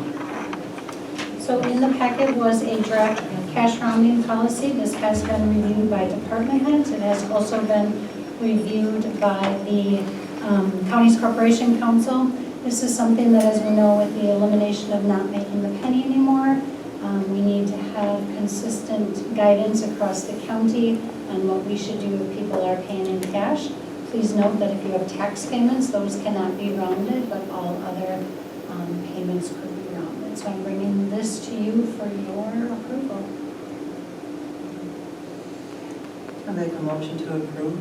So in the packet was a draft cash rounding policy. This has been reviewed by department heads. It has also been reviewed by the County's Corporation Council. This is something that, as we know, with the elimination of not making the penny anymore, we need to have consistent guidance across the county on what we should do if people are paying in cash. Please note that if you have tax payments, those cannot be rounded, but all other payments could be rounded. So I'm bringing this to you for your approval. I make a motion to approve.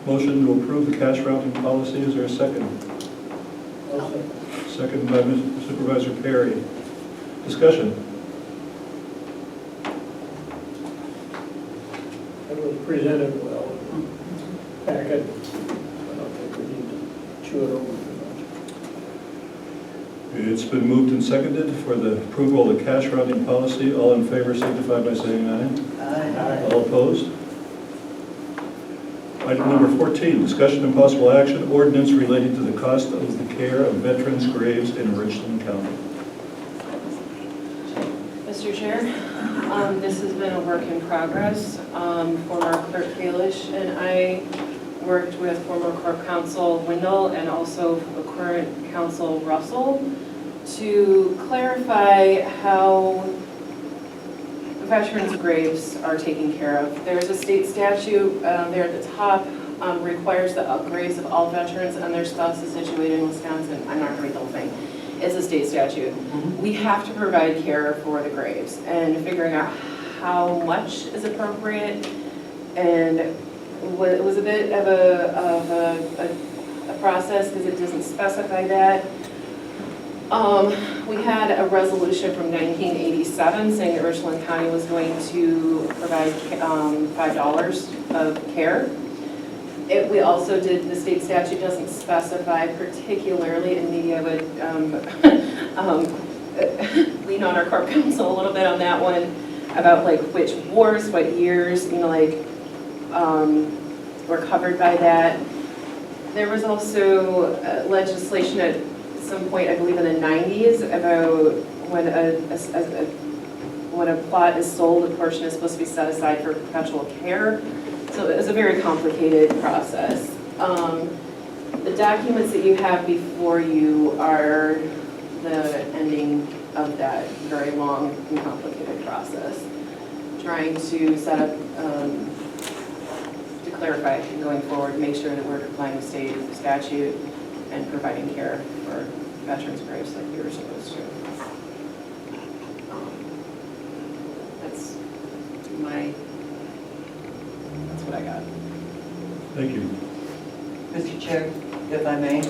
Motion to approve the cash rounding policy. Is there a second? Second by Supervisor Perry. Discussion. It was presented well. Packet. I don't think we need to chew it over too much. It's been moved and seconded for the approval of the cash rounding policy. All in favor signify by saying aye. Aye. All opposed? Item number 14, discussion and possible action, ordinance relating to the cost of the care of veterans' graves in Richland County. Mr. Chair, this has been a work in progress. Former Clerk Kalish and I worked with former Corp Counsel Wendell and also the current Counsel Russell to clarify how veterans' graves are taken care of. There's a state statute there at the top, requires the graves of all veterans and their spouses situated in Wisconsin. I'm not going to read the whole thing. It's a state statute. We have to provide care for the graves, and figuring out how much is appropriate, and it was a bit of a process because it doesn't specify that. We had a resolution from 1987 saying that Richland County was going to provide $5 of care. We also did, the state statute doesn't specify particularly, and maybe I would lean on our Corp Counsel a little bit on that one, about like which wars, what years, were covered by that. There was also legislation at some point, I believe in the 90s, about when a plot is sold, a portion is supposed to be set aside for perpetual care. So it's a very complicated process. The documents that you have before you are the ending of that very long and complicated process. Trying to set up, to clarify going forward, make sure that we're complying with state statute and providing care for veterans' graves like we were supposed to. That's what I got. Thank you. Mr. Chair, if I may,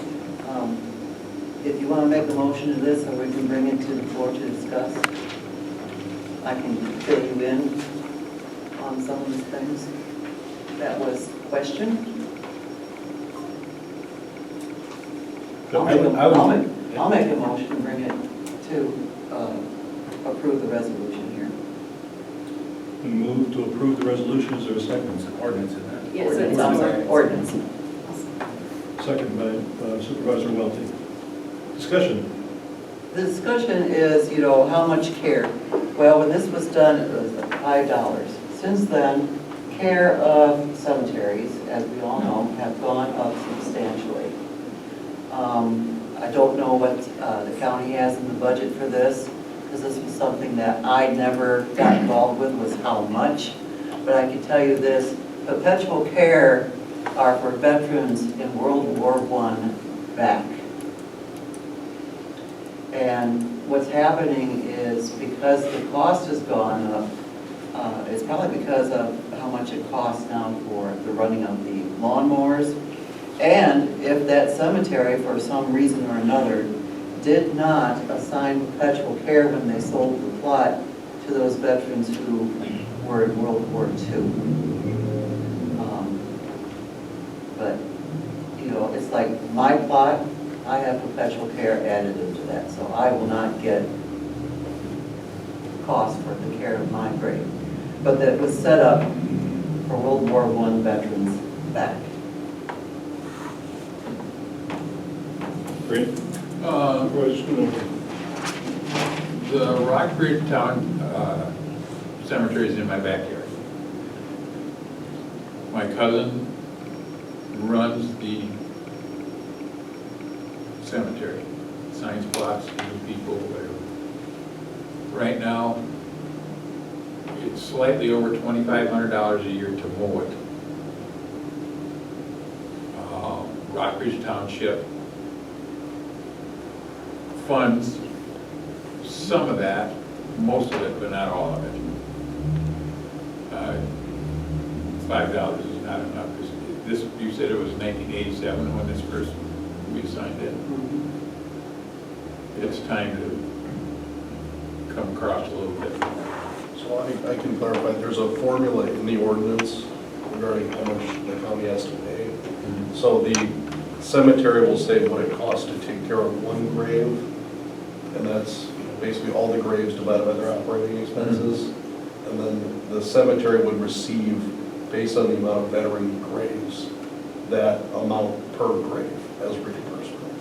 if you want to make a motion to this, or we can bring it to the floor to discuss, I can fill you in on some of the things that was questioned. I'll make a motion and bring it to approve the resolution here. We move to approve the resolution. Is there a second? It's an ordinance, isn't it? Yes, Ordinance, it's I'm sorry, ordinance. Second by Supervisor Welty. Discussion. The discussion is, how much care? Well, when this was done, it was $5. Since then, care of cemeteries, as we all know, have gone up substantially. I don't know what the county has in the budget for this, because this was something that I never got involved with, was how much. But I can tell you this, perpetual care are for veterans in World War I back. And what's happening is because the cost has gone up, it's probably because of how much it costs now for the running of the lawnmowers. And if that cemetery, for some reason or another, did not assign perpetual care when they sold the plot to those veterans who were in World War II. But, it's like my plot, I have perpetual care added into that, so I will not get cost for the care of my grave. But that was set up for World War I veterans back. Great. The Rockbridge Town Cemetery is in my backyard. My cousin runs the cemetery, signs plots to people, whatever. Right now, it's slightly over $2,500 a year to mow it. Rockbridge Township funds some of that, most of it, but not all of it. $5 is not enough. This, you said it was 1987 when this first, we signed it. It's time to come across a little bit. So I can clarify, there's a formula in the ordinance regarding how much the county has to pay. So the cemetery will say what it costs to take care of one grave, and that's basically all the graves divided by their operating expenses. And then the cemetery would receive, based on the amount of veteran graves, that amount per grave as reimbursement.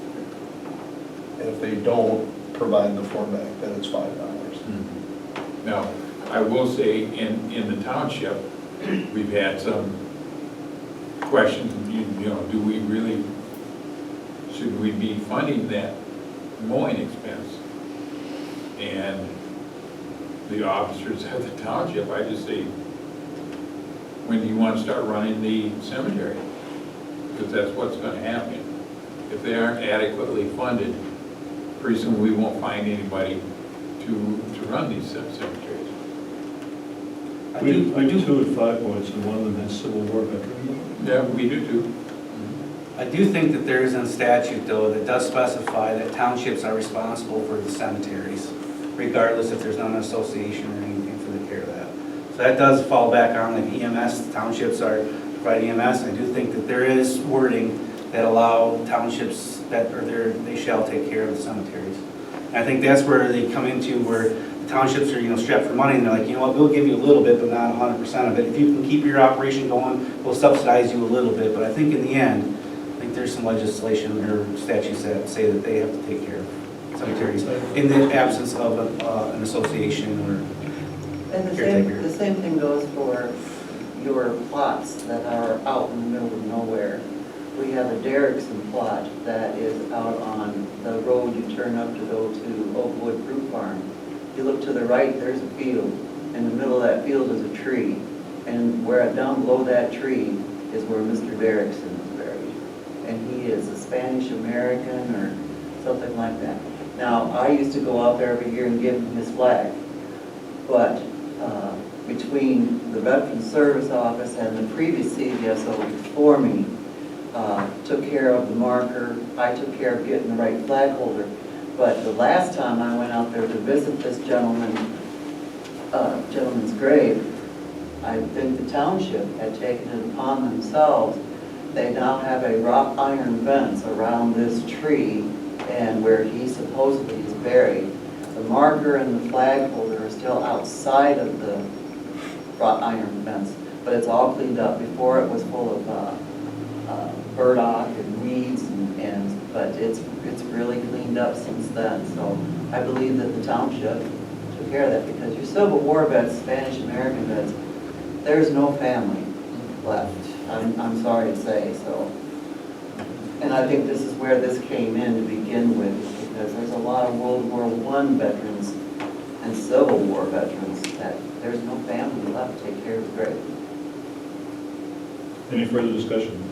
And if they don't provide the form back, then it's $5. Now, I will say, in the township, we've had some questions, do we really, should we be funding that mowing expense? And the officers of the township, I just say, when do you want to start running the cemetery? Because that's what's going to happen. If they aren't adequately funded, pretty soon we won't find anybody to run these cemeteries. We do 2 at 5 points, and one of them has Civil War veterans. Yeah, we do too. I do think that there is a statute, though, that does specify that townships are responsible for the cemeteries, regardless if there's not an association or anything for the care of that. So that does fall back on, like EMS, townships are providing EMS. I do think that there is wording that allow townships that, or they shall take care of the cemeteries. And I think that's where they come into where the townships are, strapped for money, and they're like, we'll give you a little bit, but not 100% of it. If you can keep your operation going, we'll subsidize you a little bit. But I think in the end, think there's some legislation or statutes that say that they have to take care of cemeteries in the absence of an association or And caretaker. the same thing goes for your plots that are out in the middle of nowhere. We have a Derrickson plot that is out on the road you turn up to go to Oakwood Fruit Farm. You look to the right, there's a field. In the middle of that field is a tree. And where down below that tree is where Mr. Derrickson is buried. And he is a Spanish American or something like that. Now, I used to go out there every year and give him his flag. But between the Veterans Service Office and the previous CVSO before me, took care of the marker, I took care of getting the right flag holder. But the last time I went out there to visit this gentleman's grave, I think the township had taken it upon themselves. They now have a wrought iron fence around this tree and where he supposedly is buried. The marker and the flag holder are still outside of the wrought iron fence, but it's all cleaned up. Before it was full of burdock and weeds, but it's really cleaned up since then. So I believe that the township took care of that, because your Civil War vets, Spanish American vets, there's no family left. I'm sorry to say so. And I think this is where this came in to begin with, because there's a lot of World War I veterans and Civil War veterans that there's no family left to take care of the grave. Any further discussion?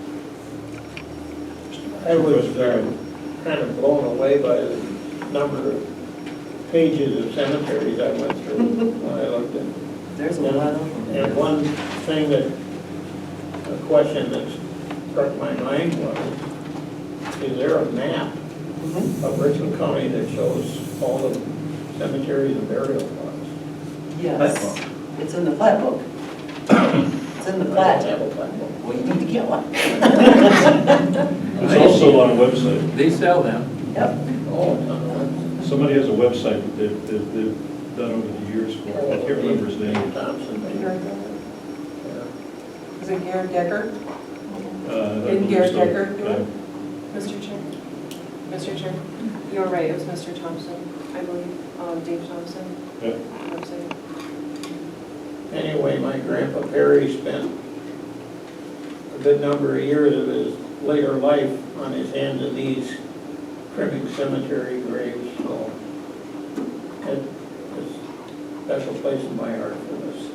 I was kind of blown away by the number of pages of cemeteries I went through when I looked at. There's a lot of them. And one thing a question that struck my mind was, is there a map of Richland County that shows all the cemeteries and burial plots? Yes, it's in the plat book. It's in the plat. I don't have a plat book. Well, you need to get one. It's also on a website. They sell them. Yep. Oh, it's on the website. Somebody has a website that they've done over the years for, I can't remember his name. Thompson, maybe. Garrett Decker. Is it Garrett Decker? I Didn't believe Garrett so. Decker do Yeah. it? Mr. Chair, you were right, it was Mr. Thompson, I believe, Dave Thompson. Yeah. Website. Anyway, my grandpa Perry spent a good number of years of his later life on his hands and knees trimming cemetery graves, so it's a special place in my heart for this.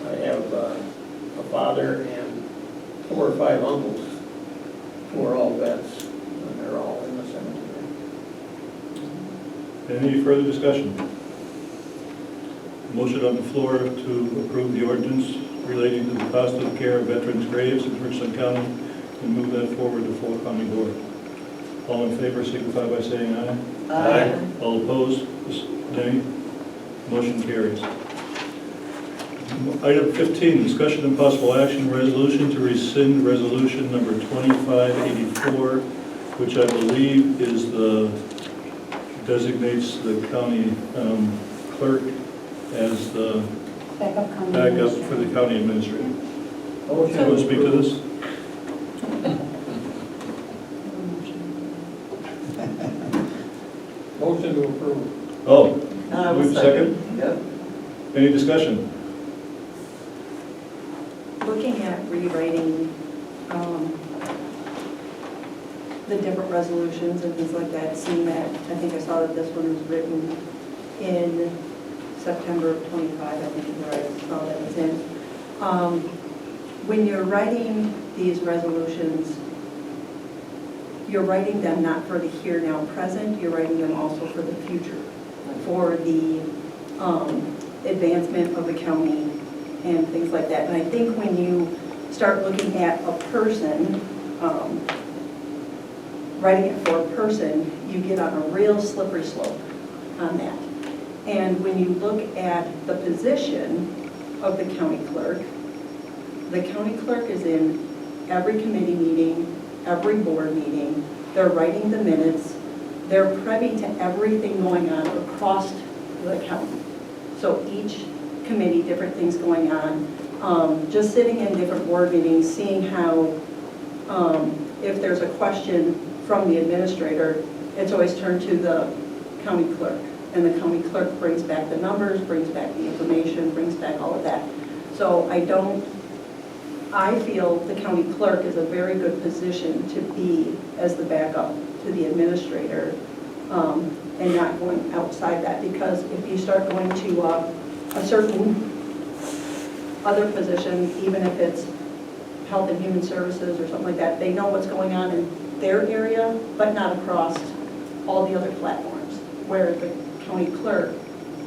I have a father and 4 or 5 uncles who are all vets, and they're all in the cemetery. Any further discussion? Motion on the floor to approve the ordinance relating to the cost of care of veterans' graves in Richland County and move that forward to full county board. All in favor signify by saying aye. Aye. All opposed, nay. Motion carries. Item 15, discussion and possible action, resolution to rescind resolution number 2584, which I believe is designates the county clerk as the Backup county backup for the administrator. county administrator. Motion You want to speak to this? Motion to approve. Oh, I will move second? Yep. Any discussion? Looking at rewriting the different resolutions and things like that, seeing that, I think I saw that this one was written in September of '25, I think is where I saw that was in. When you're writing these resolutions, you're writing them not for the here, now, present, you're writing them also for the future, for the advancement of the county and things like that. And I think when you start looking at a person, writing it for a person, you get on a real slippery slope on that. And when you look at the position of the county clerk is in every committee meeting, every board meeting, they're writing the minutes, they're privy to everything going on across the county. So each committee, different things going on, just sitting in different board meetings, seeing how if there's a question from the administrator, it's always turned to the county clerk. And the county clerk brings back the numbers, brings back the information, brings back all of that. So I feel the county clerk is a very good position to be as the backup to the administrator, and not going outside that, because if you start going to a certain other position, even if it's health and human services or something like that, they know what's going on in their area, but not across all the other platforms, where the county clerk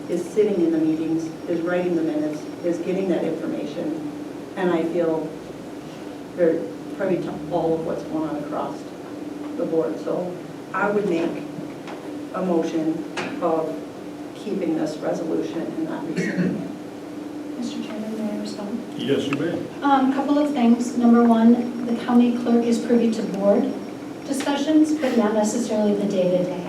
is sitting in the meetings, is writing the minutes, is getting that information, and I feel they're privy to all of what's going on across the board. So I would make a motion of keeping this resolution and not rescinding it. Mr. Chairman, may I respond? Yes, you may. Couple of things. Number one, the county clerk is privy to board discussions, but not necessarily the day-to-day.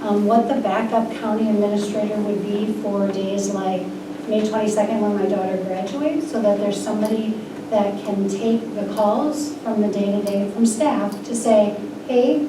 What the backup county administrator would be for days like May 22nd when my daughter graduates, so that there's somebody that can take the calls from the day-to-day from staff to say, hey,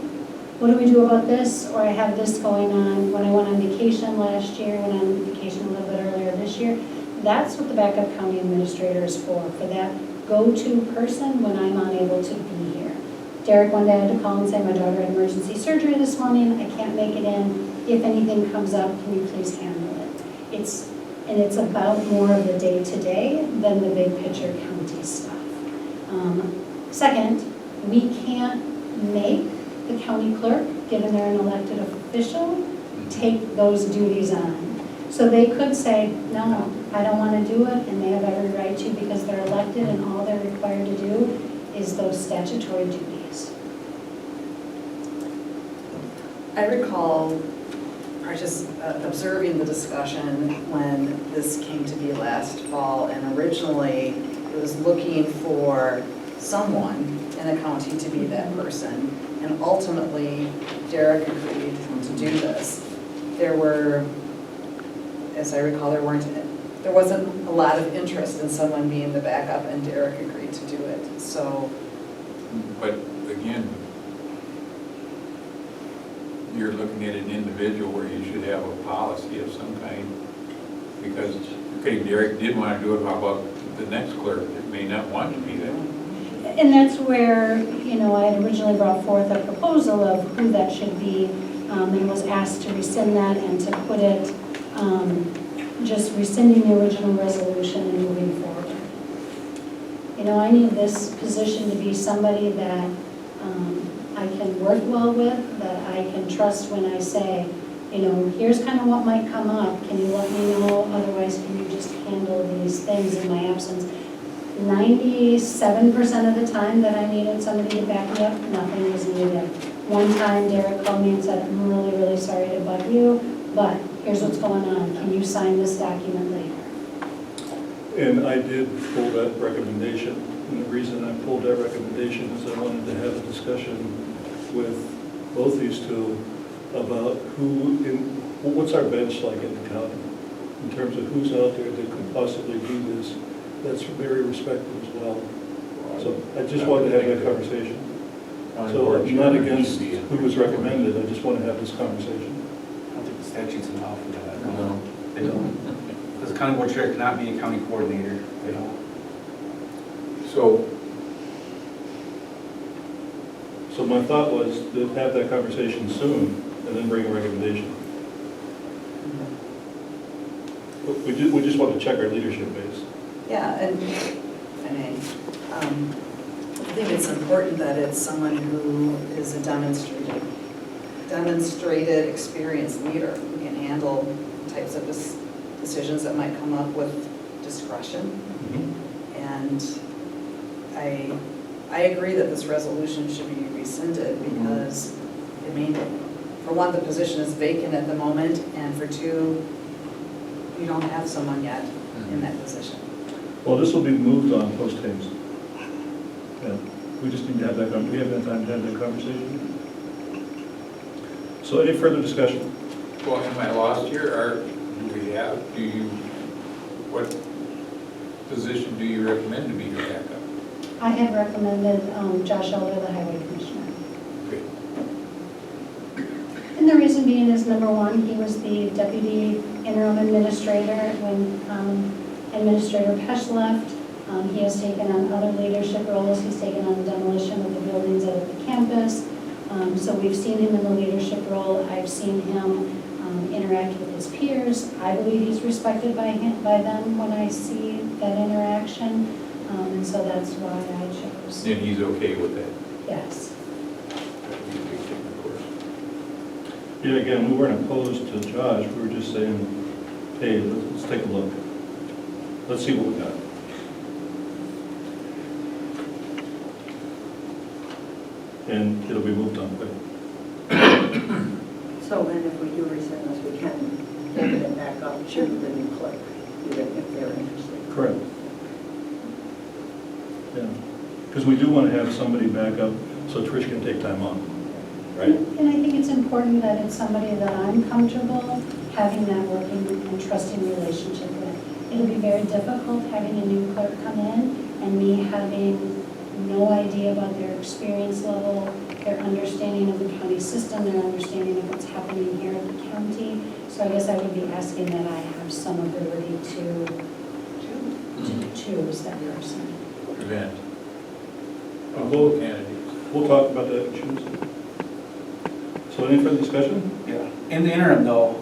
what do we do about this? Or I have this going on. When I went on vacation last year, when I went on vacation a little bit earlier this year, that's what the backup county administrator is for that go-to person when I'm unable to be here. Derek one day had to call and say, my daughter had emergency surgery this morning, I can't make it in. If anything comes up, can you please handle it? It's about more of the day-to-day than the big picture county stuff. Second, we can't make the county clerk, given they're an elected official, take those duties on. So they could say, no, I don't want to do it, and they have every right to because they're elected and all they're required to do is those statutory duties. I recall observing the discussion when this came to be last fall, and originally it was looking for someone in the county to be that person, and ultimately Derek agreed to do this. There were, as I recall, there wasn't a lot of interest in someone being the backup, and Derek agreed to do it. So, but again, you're looking at an individual where you should have a policy of some kind, because, okay, Derek did want to do it, how about the next clerk that may not want to be there? And that's where, I had originally brought forth a proposal of who that should be, and was asked to rescind that and to put it, just rescinding the original resolution and moving forward. I need this position to be somebody that I can work well with, that I can trust when I say, here's kind of what might come up. Can you let me know? Otherwise, can you just handle these things in my absence? 97% of the time that I needed somebody to back me up, nothing was needed. One time, Derek called me and said, I'm really, really sorry to bug you, but here's what's going on. Can you sign this document later? And I did pull that recommendation. And the reason I pulled that recommendation is I wanted to have a discussion with both these two about what's our bench like in the county in terms of who's out there that could possibly do this. That's very respected as well. So I just wanted to have that conversation. So I'm not against who was recommended, I just want to have this conversation. I don't think the statutes allow for that. No. They don't. Because the county board chair cannot be a county coordinator. They don't. So my thought was to have that conversation soon and then bring a recommendation. We just want to check our leadership base. yeah, and I think it's important that it's someone who is a demonstrated experienced leader who can handle types of decisions that might come up with discretion. And I agree that this resolution should be rescinded because it means, for one, the position is vacant at the moment, and for two, you don't have someone yet in that position. Well, this will be moved on post haste. Yeah, we just need to have that, we haven't had time to have that conversation. So any further discussion? Well, am I lost here, or what position do you recommend to be your backup? I had recommended Josh Elder, the highway commissioner. reason being is, number one, he was the deputy interim administrator when Administrator Pesch left. He has taken on other leadership roles. He's taken on demolition of the buildings at the campus. So we've seen him in the leadership role. I've seen him interact with his peers. I believe he's respected by them when I see that interaction. And so that's why I chose. And he's okay with that? Yes. Yeah, again, we weren't opposed to Josh, we were just saying, hey, let's take a look. Let's see what we got. And it'll be moved on quick. So then if we do rescind this, we can open it back up to the new clerk, even if they're interested. Correct. Yeah, because we do want to have somebody back up so Trish can take time off, right? And I think it's important that it's somebody that I'm comfortable having that working and trusting relationship with. It'll be very difficult having a new clerk come in and me having no idea about their experience level, their understanding of the county system, their understanding of what's happening here at the county. So I guess I would be asking that I have some ability to choose that person. Event. Both candidates. We'll talk about that in Tuesday. So any further discussion? Yeah. In the interim though,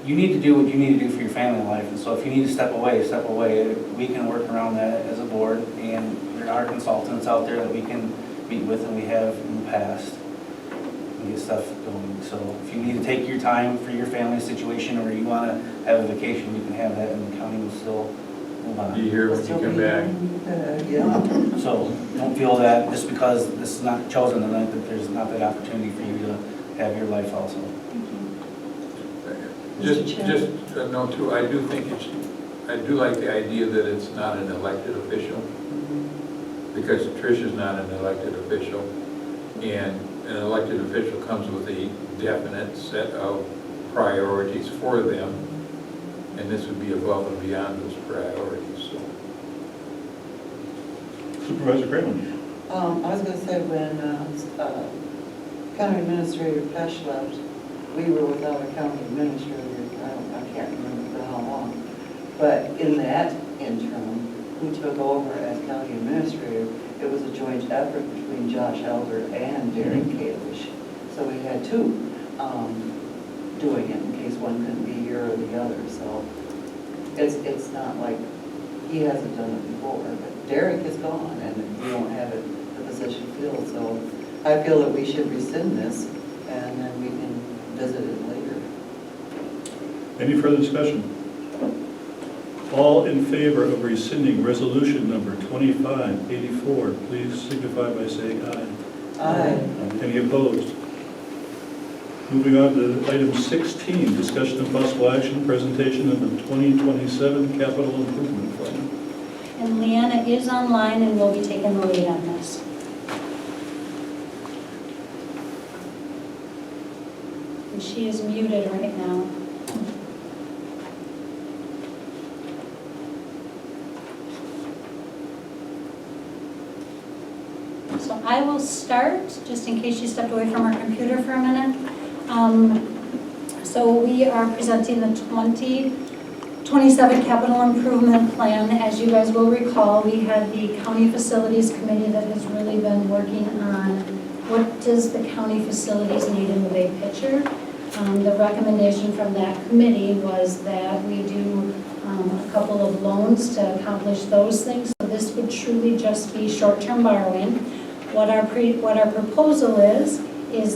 you need to do what you need to do for your family life. And so if you need to step away, step away. We can work around that as a board, and there are consultants out there that we can meet with, and we have in the past, and get stuff going. So if you need to take your time for your family situation, or you want to have a vacation, you can have that, and the county will still move on. Be here when you come back. Yeah. So don't feel that just because this is not chosen tonight, that there's not that opportunity for you to have your life also. Just no, too, I do think I do like the idea that it's not an elected official, because Trish is not an elected official, and an elected official comes with a definite set of priorities for them, and this would be above and beyond those priorities, so. Supervisor Kramer. I was going to say, when County Administrator Pesch left, we were without a county administrator. I can't remember for how long. But in that interim, who took over as county administrator, it was a joint effort between Josh Elder and Derek Kalish. So we had two doing it in case one couldn't be here or the other. So it's not like he hasn't done it before. But Derek is gone, and we don't have the position filled. So I feel that we should rescind this, and then we can visit it later. Any further discussion? All in favor of rescinding resolution number 2584, please signify by saying aye. Aye. Any opposed? Moving on to item 16, discussion of possible action, presentation of the 2027 capital improvement plan. And Leanna is online and will be taking the lead on this. And she is muted right now. So I will start, just in case she stepped away from her computer for a minute. So we are presenting the 2027 capital improvement plan. As you guys will recall, we had the county facilities committee that has really been working on what does the county facilities need in the big picture. The recommendation from that committee was that we do a couple of loans to accomplish those things. So this would truly just be short-term borrowing. What our proposal is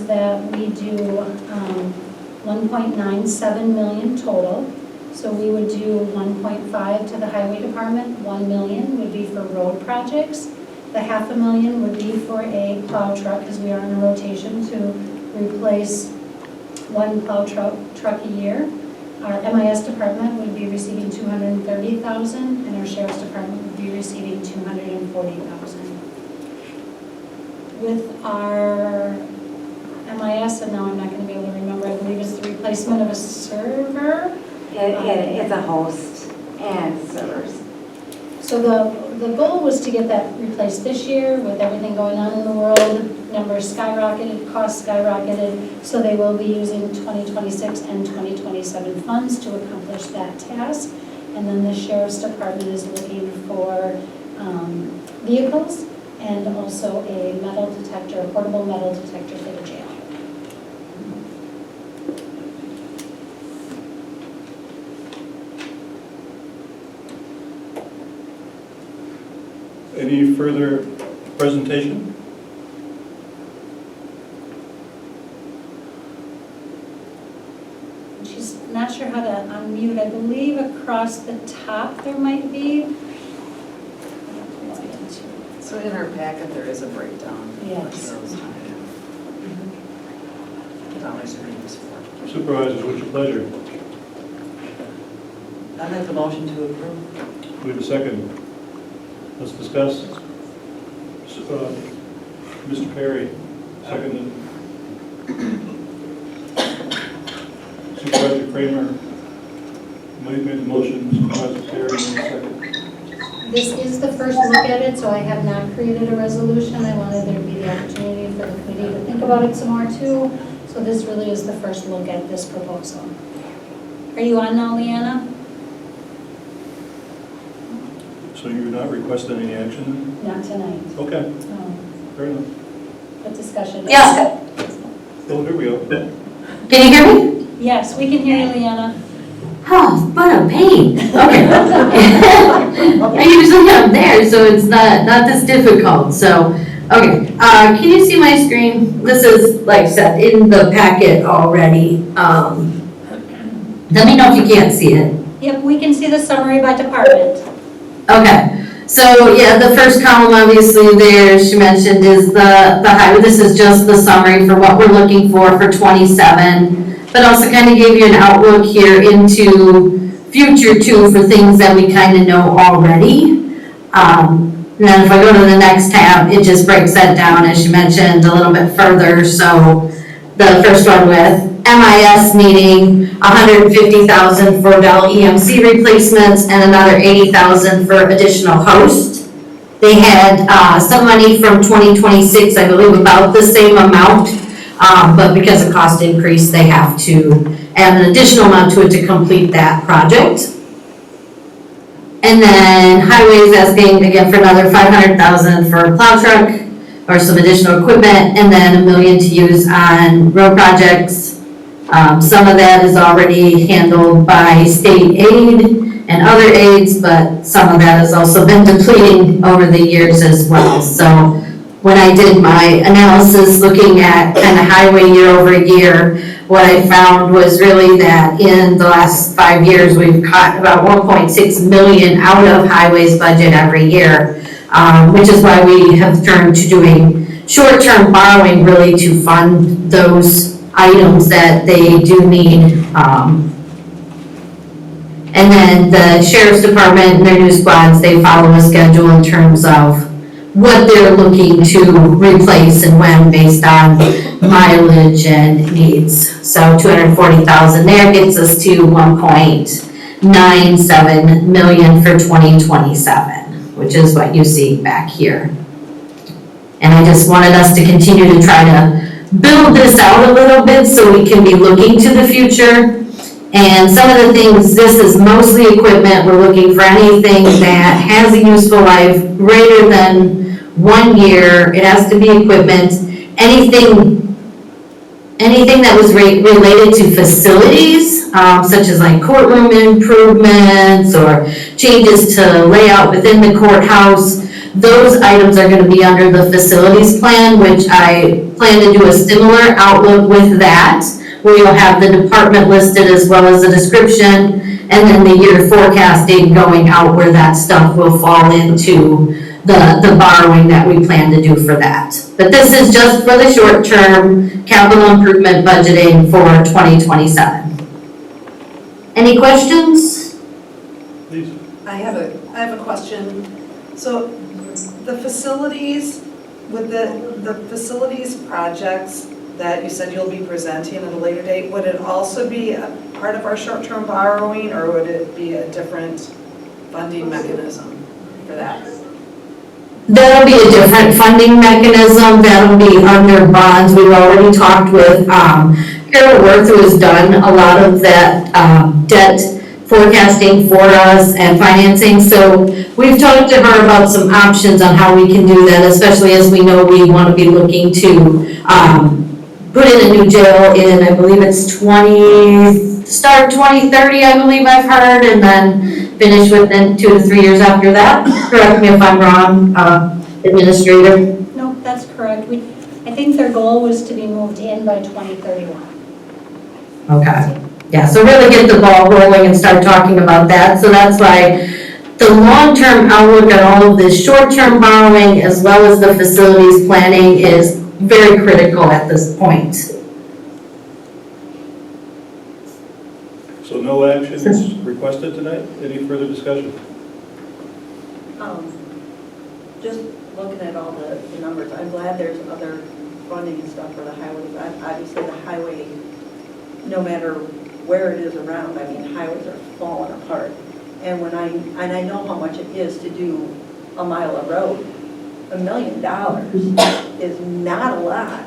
that we do 1.97 million total. So we would do 1.5 to the highway department, 1 million would be for road projects. The $500,000 would be for a plow truck, because we are in a rotation to replace one plow truck a year. Our MIS department would be receiving $230,000, and our sheriff's department would be receiving $240,000. With our MIS, and now I'm not going to be able to remember, I believe it's the replacement of a server. It's a host and servers. So the goal was to get that replaced this year with everything going on in the world. Numbers skyrocketed, costs skyrocketed, so they will be using 2026 and 2027 funds to accomplish that task. And then the sheriff's department is looking for vehicles and also a metal detector, a portable metal detector for the jail. Any further presentation? She's not sure how to unmute. I believe across the top there might be. So in our packet, there is a breakdown. Yes. Supervisors, what's your pleasure? I make the motion to approve. We have a second. Let's discuss. Mr. Perry, seconded. Supervisor Kramer, made the motion. Supervisor Perry, made the second. This is the first look at it, so I have not created a resolution. I wanted there to be the opportunity for the committee to think about it some more too. So this really is the first look at this proposal. Are you on now, Leanna? So you're not requesting any action? Not tonight. Okay, No, fair enough. but discussion. Yes. Oh, here we go. Can you hear me? Yes, we can hear you, Leanna. Oh, what a pain. Okay. I usually am there, so it's not this difficult. So, okay. Can you see my screen? This is, like I said, in the packet already. Let me know if you can't see it. Yep, we can see the summary by department. Okay. So, yeah, the first column obviously there, she mentioned, is the highway. This is just the summary for what we're looking for 27. But also kind of gave you an outlook here into future too for things that we kind of know already. And then if I go to the next tab, it just breaks that down, as you mentioned, a little bit further. So the first one with MIS needing $150,000 for Dell EMC replacements and another $80,000 for additional host. They had some money from 2026, I believe about the same amount. But because of cost increase, they have to add an additional amount to it to complete that project. And then highways asking again for another $500,000 for a plow truck or some additional equipment, and then $1 million to use on road projects. Some of that is already handled by state aid and other aids, but some of that has also been depleting over the years as well. So when I did my analysis looking at kind of highway year over year, what I found was really that in the last 5 years, we've cut about 1.6 million out of highways budget every year, which is why we have turned to doing short-term borrowing really to fund those items that they do need. And then the sheriff's department and their new squads, they follow a schedule in terms of what they're looking to replace and when based on mileage and needs. So 240,000 there gets us to 1.97 million for 2027, which is what you see back here. And I just wanted us to continue to try to build this out a little bit so we can be looking to the future. And some of the things, this is mostly equipment. We're looking for anything that has a useful life greater than 1 year. It has to be equipment. Anything that was related to facilities, such as like courtroom improvements or changes to layout within the courthouse, those items are going to be under the facilities plan, which I plan to do a similar outlook with that, where you'll have the department listed as well as a description, and then the year forecasting going out where that stuff will fall into the borrowing that we plan to do for that. But this is just for the short-term capital improvement budgeting for 2027. Any questions? Please. I have a question. So the facilities, with the facilities projects that you said you'll be presenting at a later date, would it also be a part of our short-term borrowing, or would it be a different funding mechanism for that? That'll be a different funding mechanism, that'll be under bonds. We've already talked with Carol Worth, who has done a lot of that debt forecasting for us and financing. So we've talked to her about some options on how we can do that, especially as we know we want to be looking to put in a new jail in, I believe it's start 2030, I believe I've heard, and then finish within 2 to 3 years after that. Correct me if I'm wrong, Administrator. No, that's correct. I think their goal was to be moved in by 2031. Okay. Yeah, so really get the ball rolling and start talking about that. So that's why the long-term outlook on all of this short-term borrowing as well as the facilities planning is very critical at this point. So no actions requested tonight? Any further discussion? Just looking at all the numbers, I'm glad there's other funding and stuff for the highways. Obviously, the highway, no matter where it is around, I mean, highways are falling apart. And I know how much it is to do a mile of road. $1 million is not a lot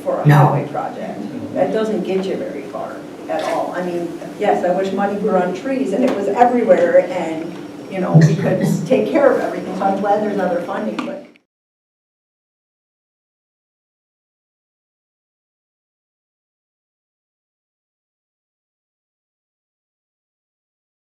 for a highway project. That doesn't get you very far at all. I mean, yes, I wish money were on trees and it was everywhere and, you know, we could take care of everything. So I'm glad there's other funding, but